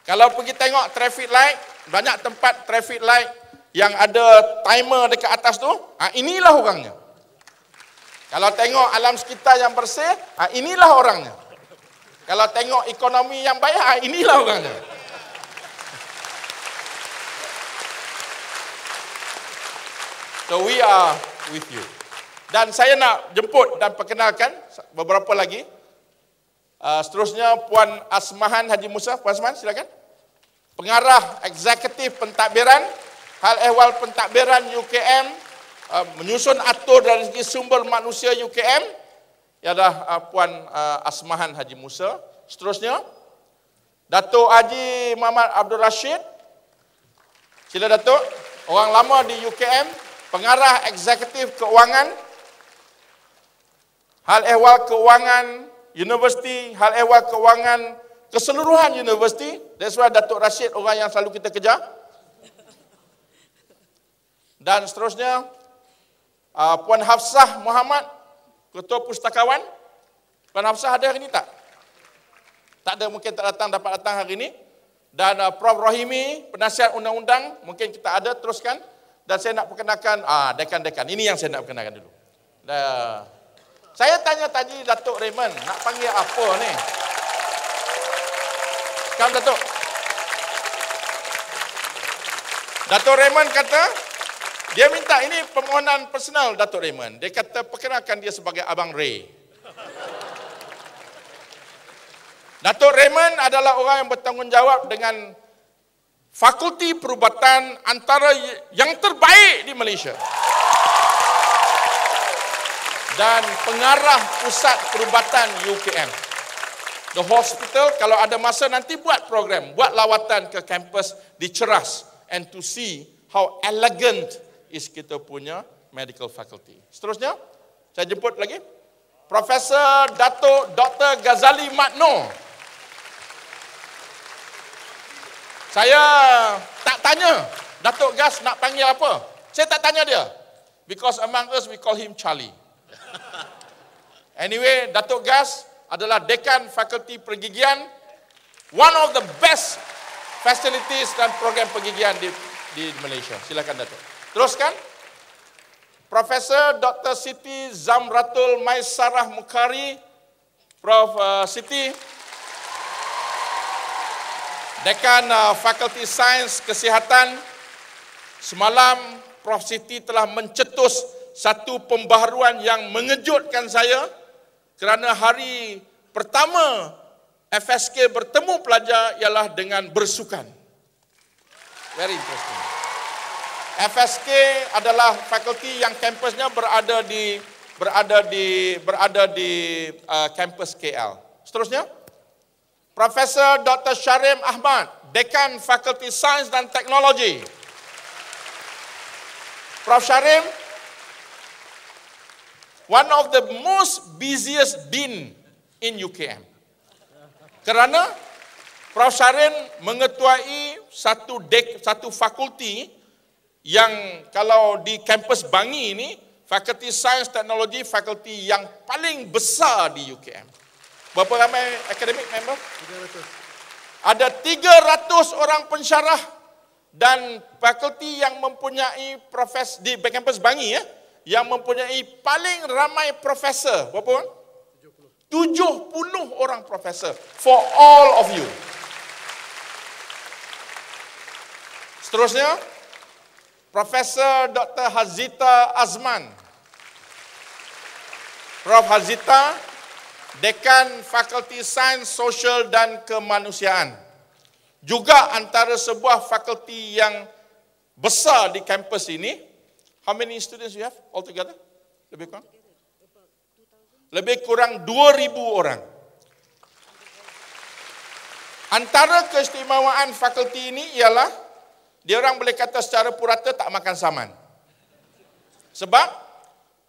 Kalau pergi tengok traffic light, banyak tempat traffic light yang ada timer dekat atas tu, inilah orangnya. Kalau tengok alam sekitar yang bersih, inilah orangnya. Kalau tengok ekonomi yang baik, inilah orangnya. So we are with you. Dan saya nak jemput dan perkenalkan beberapa lagi. Seterusnya Puan Asmahan Haji Musa. Puan Asmahan, silakan. Pengarah Eksekutif Pentadbiran, Hal Ehwal Pentadbiran UKM, menyusun atur dari segi sumber manusia UKM, ialah Puan Asmahan Haji Musa. Seterusnya, Datuk Haji Muhammad Abdul Rashid. Sila Datuk, orang lama di UKM, Pengarah Eksekutif Keuangan, Hal Ehwal Keuangan Universiti, Hal Ehwal Keuangan keseluruhan universiti. That's why Datuk Rashid orang yang selalu kita kejar. Dan seterusnya, Puan Hafsah Muhammad, Ketua Pustakawan. Puan Hafsah ada hari ini tak? Tak ada, mungkin tak datang, dapat datang hari ini. Dan Prof Rohimi, Penasihat Undang-Undang, mungkin kita ada, teruskan. Dan saya nak perkenalkan, dekan-dekan. Ini yang saya nak perkenalkan dulu. Saya tanya tadi Datuk Raymond, nak panggil apa ni? Sekarang Datuk. Datuk Raymond kata, dia minta, ini permohonan personal Datuk Raymond. Dia kata, perkenalkan dia sebagai Abang Ray. Datuk Raymond adalah orang yang bertanggungjawab dengan Fakulti Perubatan antara yang terbaik di Malaysia. Dan pengarah Pusat Perubatan UKM. The hospital, kalau ada masa nanti buat program, buat lawatan ke kampus di Ceras, and to see how elegant is kita punya medical faculty. Seterusnya, saya jemput lagi Profesor Datuk Dr. Ghazali Matno. Saya tak tanya Datuk Gas nak panggil apa. Saya tak tanya dia. Because among us we call him Charlie. Anyway, Datuk Gas adalah Dekan Fakulti Pergigian, one of the best facilities dan program pergigian di Malaysia. Silakan Datuk. Teruskan. Profesor Dr. Siti Zamratul Maisarah Mukhari, Prof. Siti, Dekan Fakulti Sains Kesihatan. Semalam Prof. Siti telah mencetus satu pembaharuan yang mengejutkan saya kerana hari pertama FSK bertemu pelajar ialah dengan bersukan. Very interesting. FSK adalah fakulti yang kampusnya berada di kampus KL. Seterusnya, Profesor Dr. Syarim Ahmad, Dekan Fakulti Sains dan Teknologi. Prof. Syarim, one of the most busiest dean in UKM. Kerana Prof. Syarim mengetuai satu fakulti yang kalau di kampus Bangi ini, Fakulti Sains Teknologi, fakulti yang paling besar di UKM. Berapa ramai academic member? 300. Ada 300 orang pensyarah dan fakulti yang mempunyai profesor di kampus Bangi yang mempunyai paling ramai profesor. Berapa orang? 70 orang profesor for all of you. Seterusnya, Profesor Dr. Hazita Azman. Prof. Hazita, Dekan Fakulti Sains Sosial dan Kemanusiaan. Juga antara sebuah fakulti yang besar di kampus ini. How many students you have altogether? Lebih kurang? Lebih kurang 2,000 orang. Antara keistimewaan fakulti ini ialah dia orang boleh kata secara purata tak makan saman. Sebab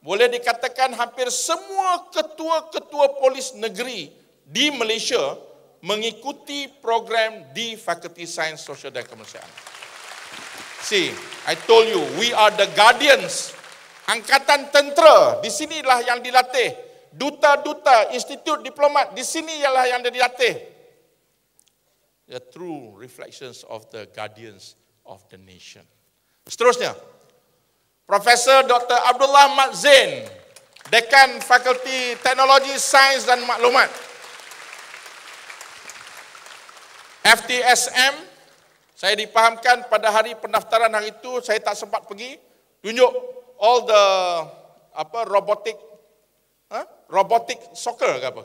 boleh dikatakan hampir semua ketua-ketua polis negeri di Malaysia mengikuti program di Fakulti Sains Sosial dan Kemanusiaan. See, I told you, we are the guardians. Angkatan tentera, di sinilah yang dilatih. Duta-duta, institut diplomat, di sini ialah yang dilatih. The true reflections of the guardians of the nation. Seterusnya, Profesor Dr. Abdullah Mat Zain, Dekan Fakulti Teknologi Sains dan Maklumat. FTSM, saya dipahamkan pada hari pendaftaran hari itu saya tak sempat pergi, tunjuk all the robotic soccer ke apa?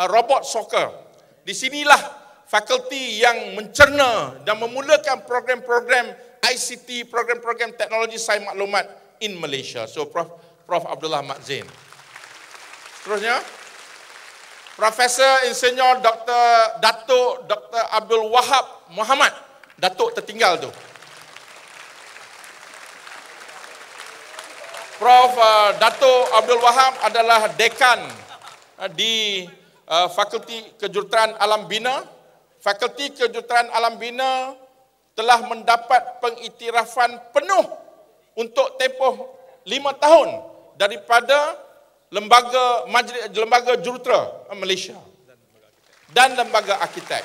Robot soccer. Di sinilah fakulti yang mencerna dan memulakan program-program ICT, program-program teknologi sains maklumat in Malaysia. So Prof Abdullah Mat Zain. Seterusnya, Profesor Insinyur Datuk Dr. Abdul Wahab Muhammad. Datuk tertinggal tu. Prof Datuk Abdul Wahab adalah dekan di Fakulti Kejuruteraan Alam Bina. Fakulti Kejuruteraan Alam Bina telah mendapat pengiktirafan penuh untuk tempoh 5 tahun daripada Lembaga Jurutera Malaysia dan Lembaga Arkitek.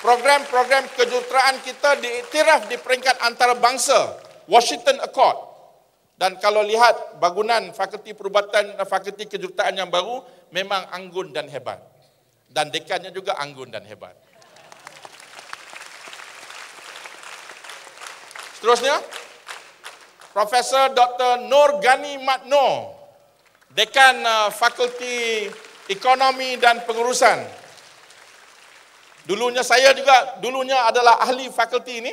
Program-program kejuruteraan kita diiktiraf di peringkat antarabangsa Washington Accord. Dan kalau lihat bangunan Fakulti Perubatan dan Fakulti Kejuruteraan yang baru memang anggun dan hebat. Dan dekannya juga anggun dan hebat. Seterusnya, Profesor Dr. Nur Ghani Mat Noor, Dekan Fakulti Ekonomi dan Pengurusan. Saya dulunya adalah ahli fakulti ini.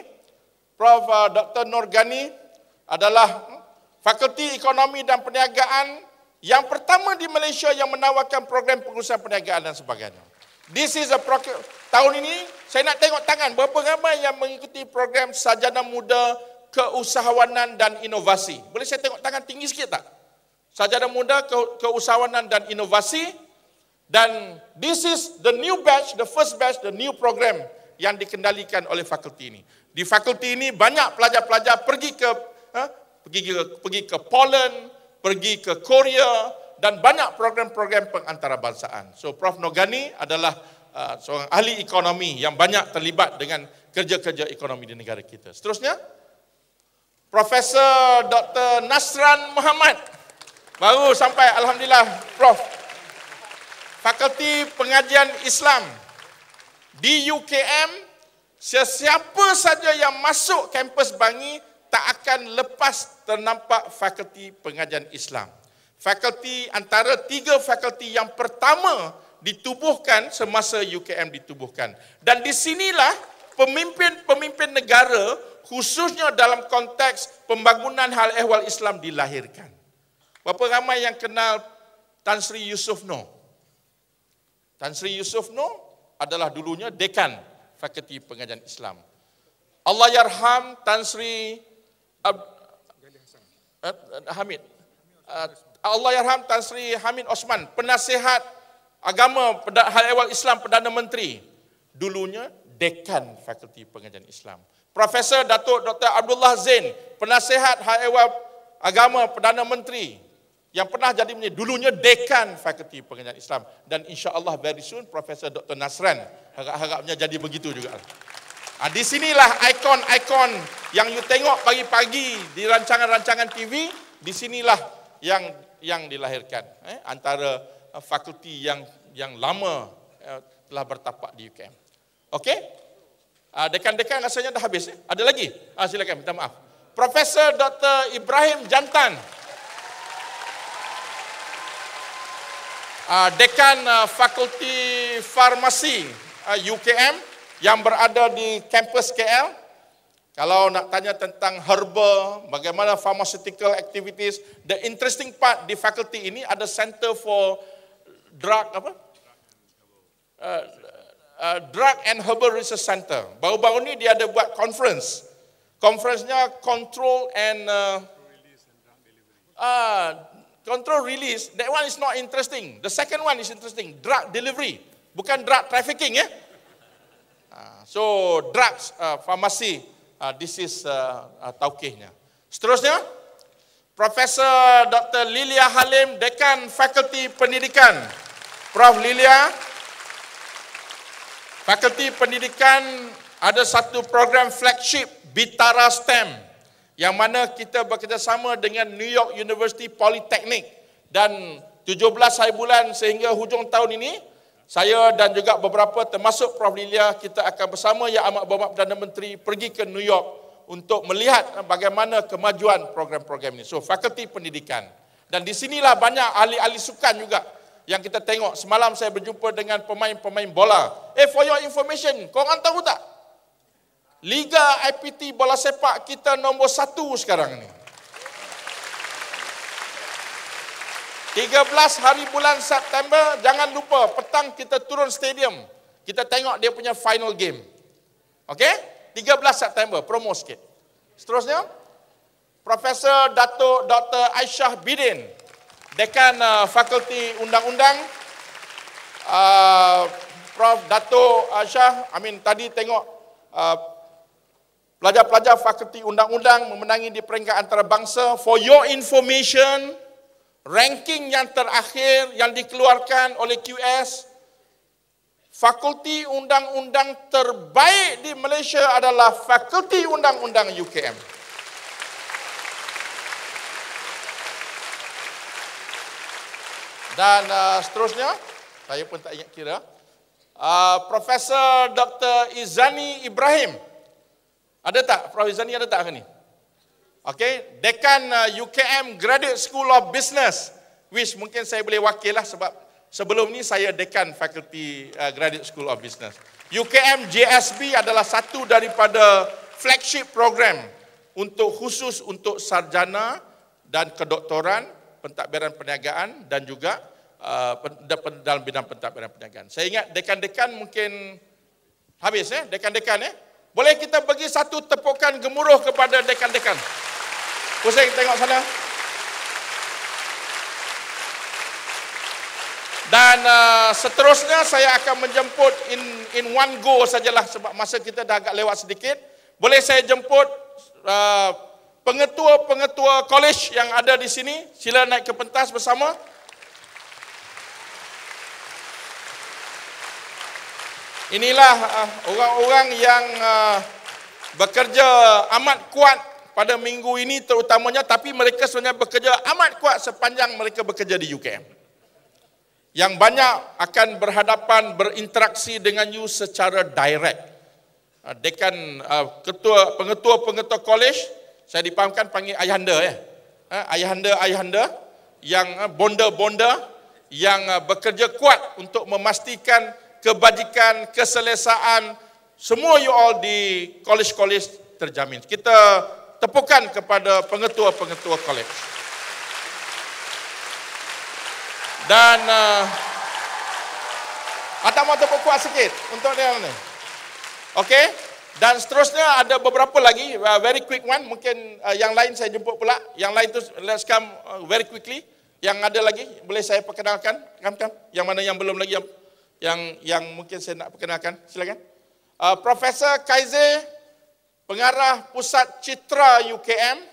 Prof. Dr. Nur Ghani adalah Fakulti Ekonomi dan Perniagaan yang pertama di Malaysia yang menawarkan program pengurusan perniagaan dan sebagainya. Tahun ini saya nak tengok tangan berapa ramai yang mengikuti program Sarjana Muda Keusahawanan dan Inovasi. Boleh saya tengok tangan tinggi sikit tak? Sarjana Muda Keusahawanan dan Inovasi, dan this is the new batch, the first batch, the new program yang dikendalikan oleh fakulti ini. Di fakulti ini banyak pelajar-pelajar pergi ke Poland, pergi ke Korea, dan banyak program-program pengantarabangsa. So Prof. Nur Ghani adalah seorang ahli ekonomi yang banyak terlibat dengan kerja-kerja ekonomi di negara kita. Seterusnya, Profesor Dr. Nasran Muhammad. Baru sampai, alhamdulillah, Prof. Fakulti Pengajian Islam. Di UKM, sesiapa saja yang masuk kampus Bangi tak akan lepas ternampak Fakulti Pengajian Islam. Fakulti antara 3 fakulti yang pertama ditubuhkan semasa UKM ditubuhkan. Dan di sinilah pemimpin-pemimpin negara, khususnya dalam konteks pembangunan hal ehwal Islam dilahirkan. Berapa ramai yang kenal Tan Sri Yusof Noh? Tan Sri Yusof Noh adalah dulunya dekan Fakulti Pengajian Islam. Allahyarham Tan Sri Hamid. Allahyarham Tan Sri Hamid Osman, penasihat agama hal ehwal Islam Perdana Menteri. Dulunya dekan Fakulti Pengajian Islam. Profesor Datuk Dr. Abdullah Zain, penasihat hal ehwal agama Perdana Menteri, yang pernah jadi dulunya dekan Fakulti Pengajian Islam. Dan insya-Allah very soon Profesor Dr. Nasran harap-harapnya jadi begitu juga. Di sinilah ikon-ikon yang you tengok pagi-pagi di rancangan-rancangan TV, di sinilah yang dilahirkan antara fakulti yang lama telah bertapak di UKM. Okey? Dekan-dekan rasanya dah habis. Ada lagi? Silakan, minta maaf. Profesor Dr. Ibrahim Jantan, Dekan Fakulti Farmasi UKM yang berada di kampus KL. Kalau nak tanya tentang herba, bagaimana pharmaceutical activities, the interesting part di fakulti ini ada Center for Drug and Herbal Research Center. Baru-baru ni dia ada buat conference. Conference-nya Control and Control Release. That one is not interesting. The second one is interesting. Drug delivery, bukan drug trafficking ya. So drugs, farmasi, this is tauqihnya. Seterusnya, Profesor Dr. Lilia Halim, Dekan Fakulti Pendidikan. Prof. Lilia, Fakulti Pendidikan ada satu program flagship Bitara STEM yang mana kita bekerjasama dengan New York University Polytechnic, dan 17 hari bulan sehingga hujung tahun ini, saya dan juga beberapa termasuk Prof. Lilia, kita akan bersama Yang Amat Berhormat Perdana Menteri pergi ke New York untuk melihat bagaimana kemajuan program-program ini. So, fakulti pendidikan. Dan di sinilah banyak ahli-ahli sukan juga yang kita tengok. Semalam saya berjumpa dengan pemain-pemain bola. For your information, korang tahu tak? Liga IPT bola sepak kita nombor 1 sekarang ni. 13 hari bulan September, jangan lupa, petang kita turun stadium. Kita tengok dia punya final game. Okey? 13 September, promo sikit. Seterusnya, Profesor Dato' Dr. Aisyah Bidin, Dekan Fakulti Undang-Undang. Prof. Dato' Aisyah, tadi tengok pelajar-pelajar Fakulti Undang-Undang memenangi di peringkat antarabangsa. For your information, ranking yang terakhir yang dikeluarkan oleh QS, Fakulti Undang-Undang terbaik di Malaysia adalah Fakulti Undang-Undang UKM. Dan seterusnya, saya pun tak ingat kira, Profesor Dr. Izani Ibrahim. Ada tak? Prof. Izani ada tak hari ni? Okey, Dekan UKM Graduate School of Business, which mungkin saya boleh wakil lah sebab sebelum ni saya Dekan Fakulti Graduate School of Business. UKM JSB adalah satu daripada flagship program khusus untuk sarjana dan kedoktoran, pentadbiran perniagaan dan juga dalam bidang pentadbiran perniagaan. Saya ingat dekan-dekan mungkin habis dekan-dekan Boleh kita bagi satu tepukan gemuruh kepada dekan-dekan. Pusing tengok sana. Dan seterusnya saya akan menjemput in one go sajalah sebab masa kita dah agak lewat sedikit. Boleh saya jemput pengetua-pengetua college yang ada di sini. Sila naik ke pentas bersama. Inilah orang-orang yang bekerja amat kuat pada minggu ini terutamanya, tapi mereka sebenarnya bekerja amat kuat sepanjang mereka bekerja di UKM. Yang banyak akan berhadapan, berinteraksi dengan you secara direct. Dekan pengetua-pengetua college, saya dipahamkan panggil ayahanda ayahanda yang bonda-bonda yang bekerja kuat untuk memastikan kebajikan, keselesaan semua you all di college-college terjamin. Kita tepukan kepada pengetua-pengetua college. Dan Atak mau tepuk kuat sikit untuk dia ni. Okey? Dan seterusnya ada beberapa lagi, very quick one, mungkin yang lain saya jemput pula. Yang lain tu let's come very quickly. Yang ada lagi boleh saya perkenalkan? Come. Yang mana yang belum lagi yang mungkin saya nak perkenalkan, silakan. Profesor Kaize, pengarah Pusat Citra UKM.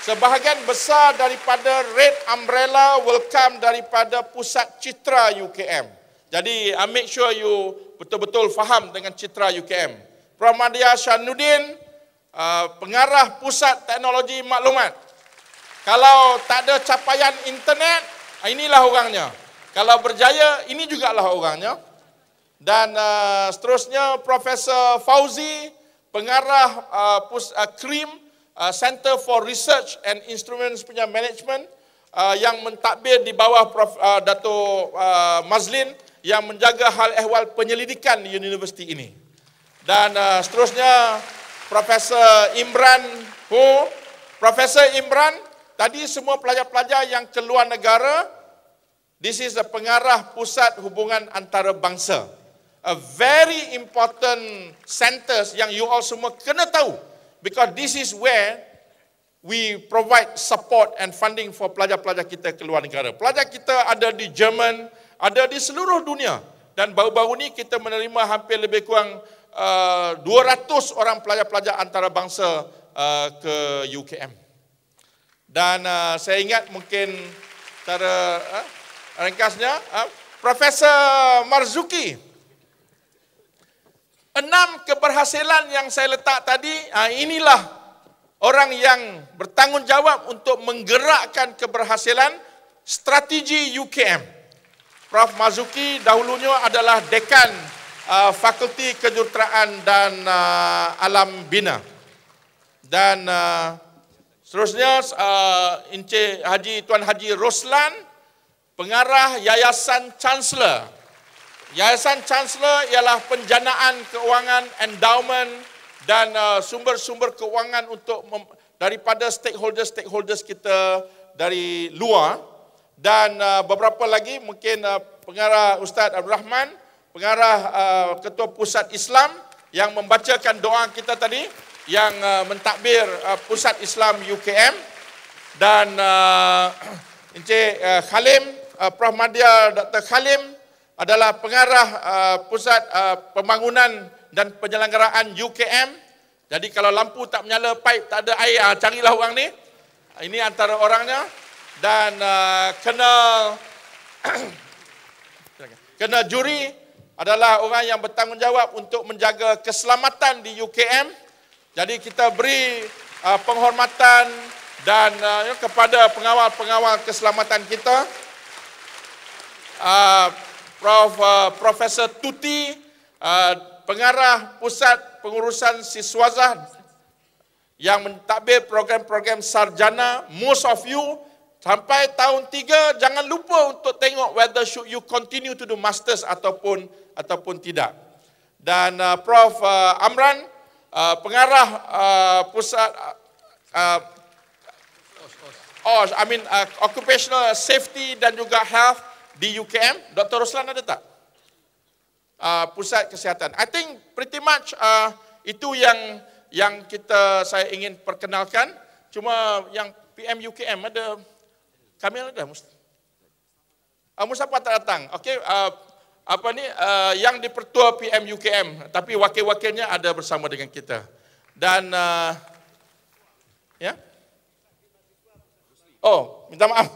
Sebahagian besar daripada Red Umbrella welcome daripada Pusat Citra UKM. Jadi make sure you betul-betul faham dengan Citra UKM. Prof. Madya Shanuddin, pengarah Pusat Teknologi Maklumat. Kalau tak ada capaian internet, inilah orangnya. Kalau berjaya, ini jugalah orangnya. Dan seterusnya Profesor Fauzi, pengarah CRIM, Center for Research and Instruments punya management, yang mentadbir di bawah Prof. Dato' Mazlin, yang menjaga hal ehwal penyelidikan di universiti ini. Dan seterusnya Profesor Imran Ho. Profesor Imran, tadi semua pelajar-pelajar yang keluar negara, this is the pengarah Pusat Hubungan Antarabangsa. A very important centers yang you all semua kena tahu. Because this is where we provide support and funding for pelajar-pelajar kita keluar negara. Pelajar kita ada di Jerman, ada di seluruh dunia. Dan baru-baru ni kita menerima hampir lebih kurang 200 orang pelajar-pelajar antarabangsa ke UKM. Dan saya ingat mungkin cara ringkasnya, Profesor Marzuki. 6 keberhasilan yang saya letak tadi, inilah orang yang bertanggungjawab untuk menggerakkan keberhasilan strategi UKM. Prof. Marzuki dahulunya adalah dekan Fakulti Kejuruteraan dan Alam Bina. Dan seterusnya Encik Tuan Haji Roslan, pengarah Yayasan Chancellor. Yayasan Chancellor ialah penjanaan keuangan, endowment dan sumber-sumber keuangan untuk daripada stakeholders kita dari luar. Dan beberapa lagi mungkin pengarah Ustaz Abdul Rahman, pengarah Ketua Pusat Islam yang membacakan doa kita tadi, yang mentadbir Pusat Islam UKM, dan Encik Khalim, Prof. Madya Dr. Khalim adalah pengarah Pusat Pembangunan dan Penyelenggaraan UKM. Jadi kalau lampu tak menyala, pipe tak ada air, carilah orang ni. Ini antara orangnya. Dan kena juri adalah orang yang bertanggungjawab untuk menjaga keselamatan di UKM. Jadi kita beri penghormatan dan kepada pengawal-pengawal keselamatan kita. Profesor Tuti, pengarah Pusat Pengurusan Siswazah yang mentadbir program-program sarjana. Most of you sampai tahun 3 jangan lupa untuk tengok whether should you continue to do masters ataupun tidak. Dan Prof. Amran, pengarah pusat occupational safety dan juga health di UKM. Dr. Roslan ada tak? Pusat kesihatan. I think pretty much itu yang saya ingin perkenalkan. Cuma yang PM UKM ada, kami ada Mustafa tak datang. Okey, yang dipertua PM UKM, tapi wakil-wakilnya ada bersama dengan kita. Dan minta maaf.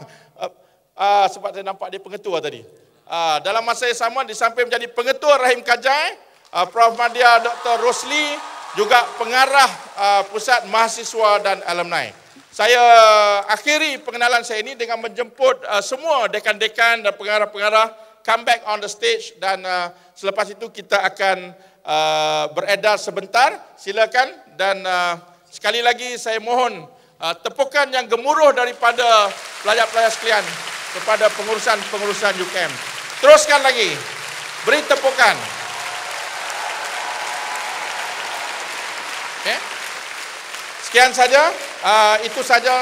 Sebab saya nampak dia pengetua tadi. Dalam masa yang sama, di samping menjadi pengetua Rahim Kajai, Prof. Madya Dr. Rosli juga pengarah Pusat Mahasiswa dan Alumni. Saya akhiri pengenalan saya ini dengan menjemput semua dekan-dekan dan pengarah-pengarah come back on the stage, dan selepas itu kita akan beredar sebentar. Silakan. Dan sekali lagi saya mohon tepukan yang gemuruh daripada pelajar-pelajar sekalian kepada pengurusan UKM. Teruskan lagi. Beri tepukan. Okay. Sekian saja. Itu saja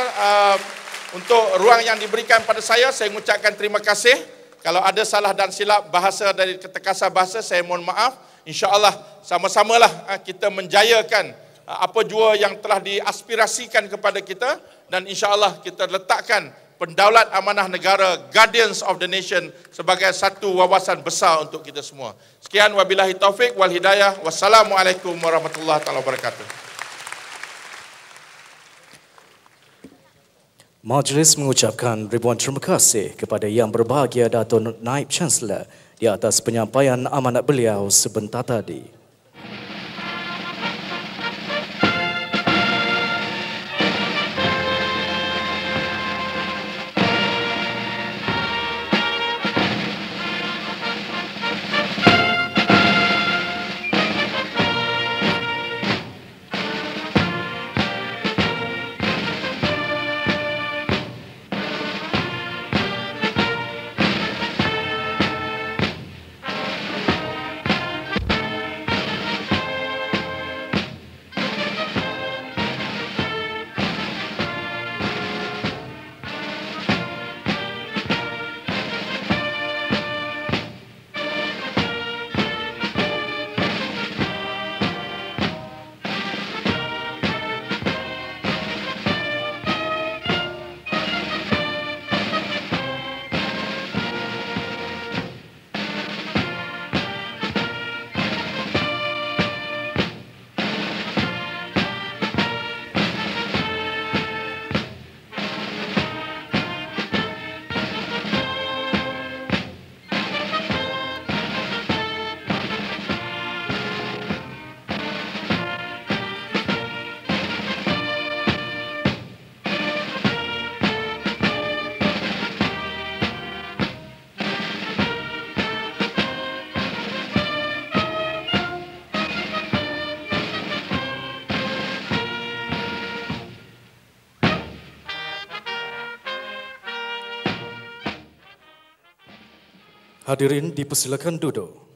untuk ruang yang diberikan pada saya. Saya mengucapkan terima kasih. Kalau ada salah dan silap bahasa dari ketekasar bahasa, saya mohon maaf. InsyaAllah sama-samalah kita menjayakan apa jua yang telah diaspirasikan kepada kita, dan insyaAllah kita letakkan Pendaulat Amanah Negara, Guardians of the Nation, sebagai satu wawasan besar untuk kita semua. Sekian, wabillahi taufik wal hidayah. Wassalamualaikum warahmatullahi wabarakatuh. Majlis mengucapkan ribuan terima kasih kepada Yang Berbahagia Dato' Naib Chancellor di atas penyampaian amanat beliau sebentar tadi. Hadirin dipersilakan duduk.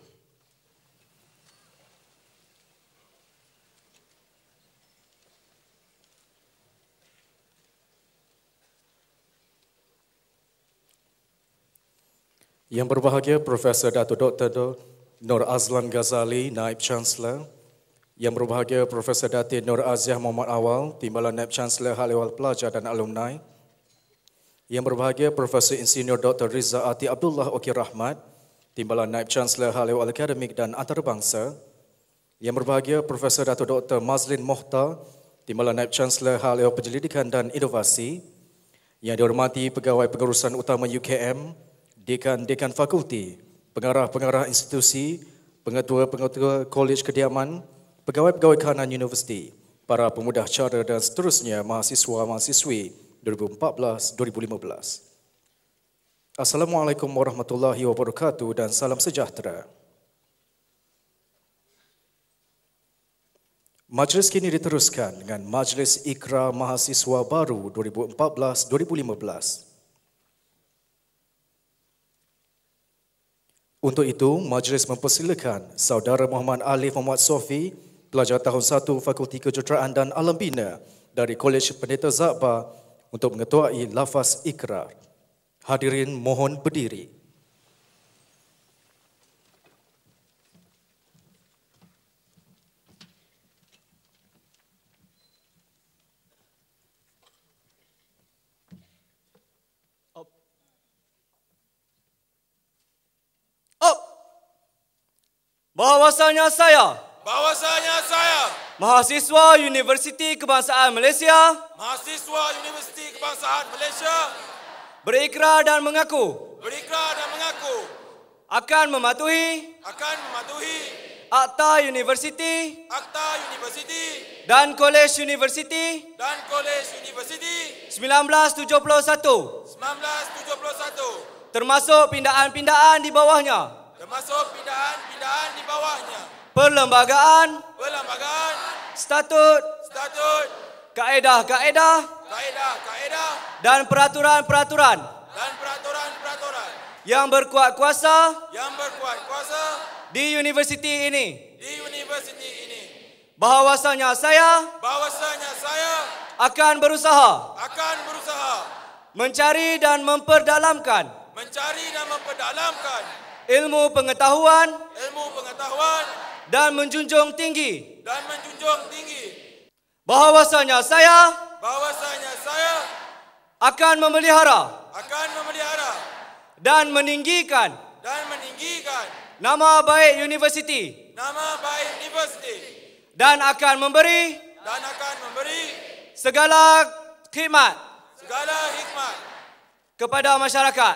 Yang berbahagia Profesor Dato' Dr. Nur Azlan Ghazali, Naib Chancellor. Yang berbahagia Profesor Datin Nur Aziah Muhammad Awal, Timbalan Naib Chancellor Hal Ehwal Pelajar dan Alumni. Yang berbahagia Profesor Insinyur Dr. Riza Ati Abdullah Okir Rahmat, Timbalan Naib Chancellor Hal Ehwal Akademik dan Antarabangsa. Yang berbahagia Profesor Dato' Dr. Mazlin Mohtar, Timbalan Naib Chancellor Hal Ehwal Penyelidikan dan Inovasi. Yang dihormati Pegawai Pengurusan Utama UKM, Dekan-Dekan Fakulti, Pengarah-Pengarah Institusi, Pengetua-Pengetua Kolej Kediaman, Pegawai-Pegawai Kanan Universiti, para pemudah cara dan seterusnya mahasiswa-mahasiswi 2014-2015. Assalamualaikum warahmatullahi wabarakatuh dan salam sejahtera. Majlis kini diteruskan dengan Majlis Ikrar Mahasiswa Baru 2014-2015. Untuk itu, majlis mempersilakan Saudara Muhammad Alif Muhammad Sofi, pelajar tahun 1 Fakulti Kejuruteraan dan Alam Bina dari Kolej Pendeta Zakbar untuk mengetuai lafaz ikrar. Hadirin mohon berdiri. Bahawasanya saya mahasiswa Universiti Kebangsaan Malaysia berikrar dan mengaku akan mematuhi Akta Universiti dan Kolej Universiti 1971 termasuk pindaan-pindaan di bawahnya. Perlembagaan, statut, kaedah-kaedah dan peraturan-peraturan yang berkuat kuasa di universiti ini. Bahawasanya saya akan berusaha mencari dan memperdalamkan ilmu pengetahuan dan menjunjung tinggi bahawasanya saya akan memelihara dan meninggikan nama baik universiti dan akan memberi segala khidmat kepada masyarakat.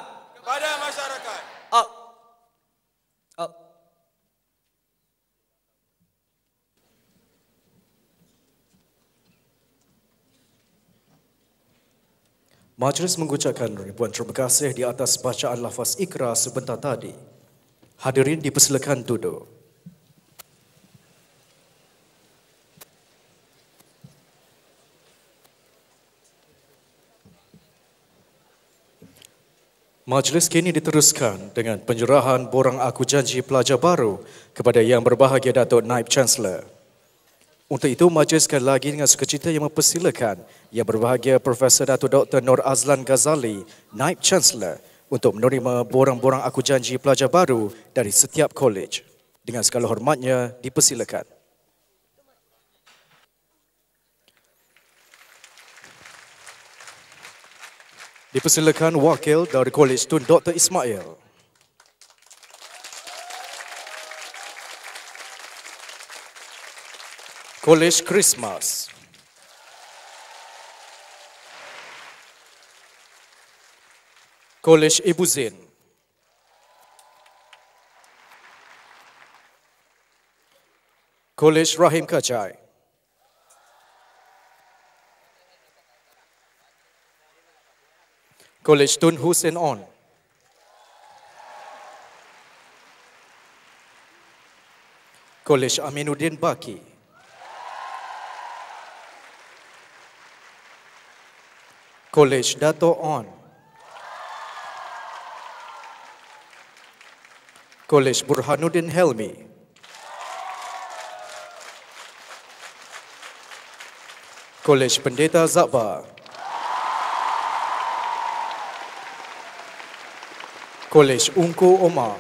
Majlis mengucapkan ribuan terima kasih di atas bacaan lafaz ikrar sebentar tadi. Hadirin dipersilakan duduk. Majlis kini diteruskan dengan penyerahan borang aku janji pelajar baru kepada Yang Berbahagia Datuk Naib Chancellor. Untuk itu, majlis sekali lagi dengan sukacita yang mempersilakan Yang Berbahagia Profesor Dato' Dr. Nur Azlan Ghazali, Naib Chancellor, untuk menerima borang-borang aku janji pelajar baru dari setiap kolej. Dengan segala hormatnya, dipersilakan. Dipersilakan wakil dari Kolej Tun Dr. Ismail. Kolej Christmas. Kolej Ibu Zain. Kolej Rahim Kajai. Kolej Tun Hussein On. Kolej Aminuddin Baki. Kolej Dato' On. Kolej Burhanuddin Helmi. Kolej Pendeta Zakbar. Kolej Ungku Omar.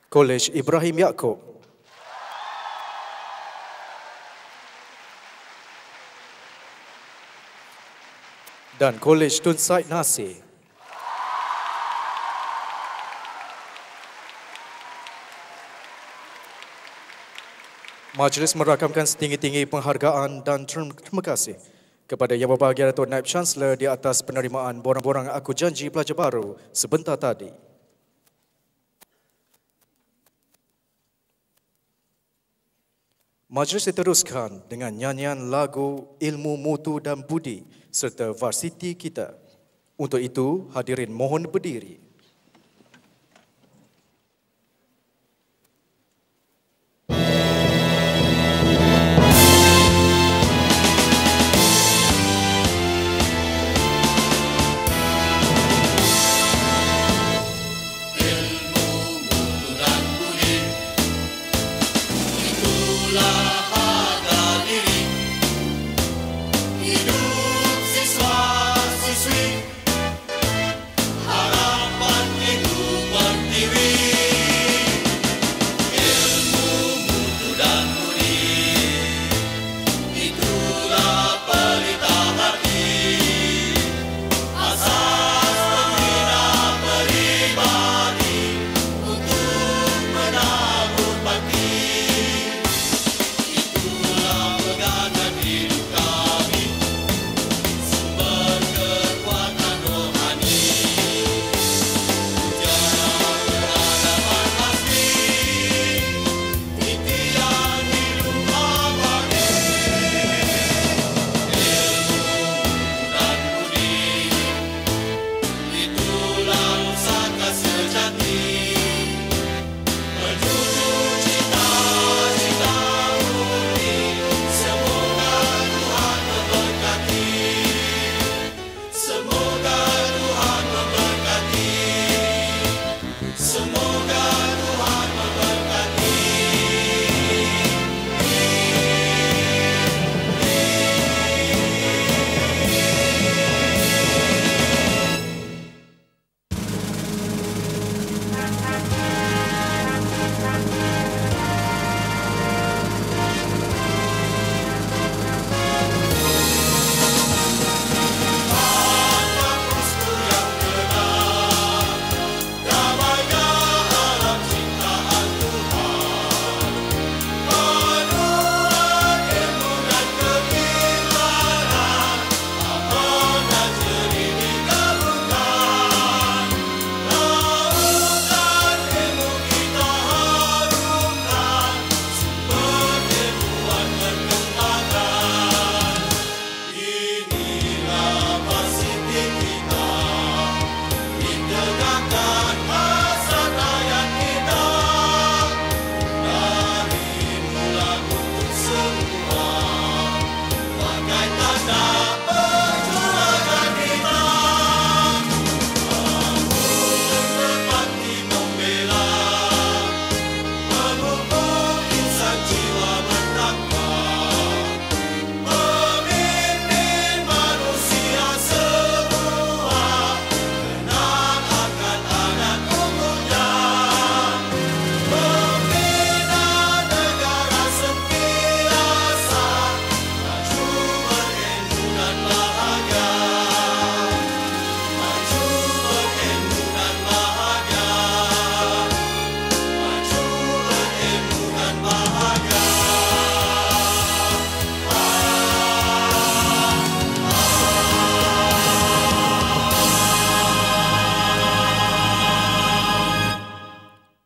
Kolej Ibrahim Yaakob. Dan Kolej Tun Said Nasir. Majlis merakamkan setinggi-tinggi penghargaan dan terima kasih kepada Yang Berbahagia Datuk Naib Chancellor di atas penerimaan borang-borang Aku Janji Pelajar Baru sebentar tadi. Majlis diteruskan dengan nyanyian lagu Ilmu Mutu dan Budi serta Varsity Kita. Untuk itu, hadirin mohon berdiri.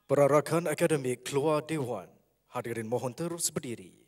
Perarakan akademik keluar Dewan. Hadirin mohon terus berdiri.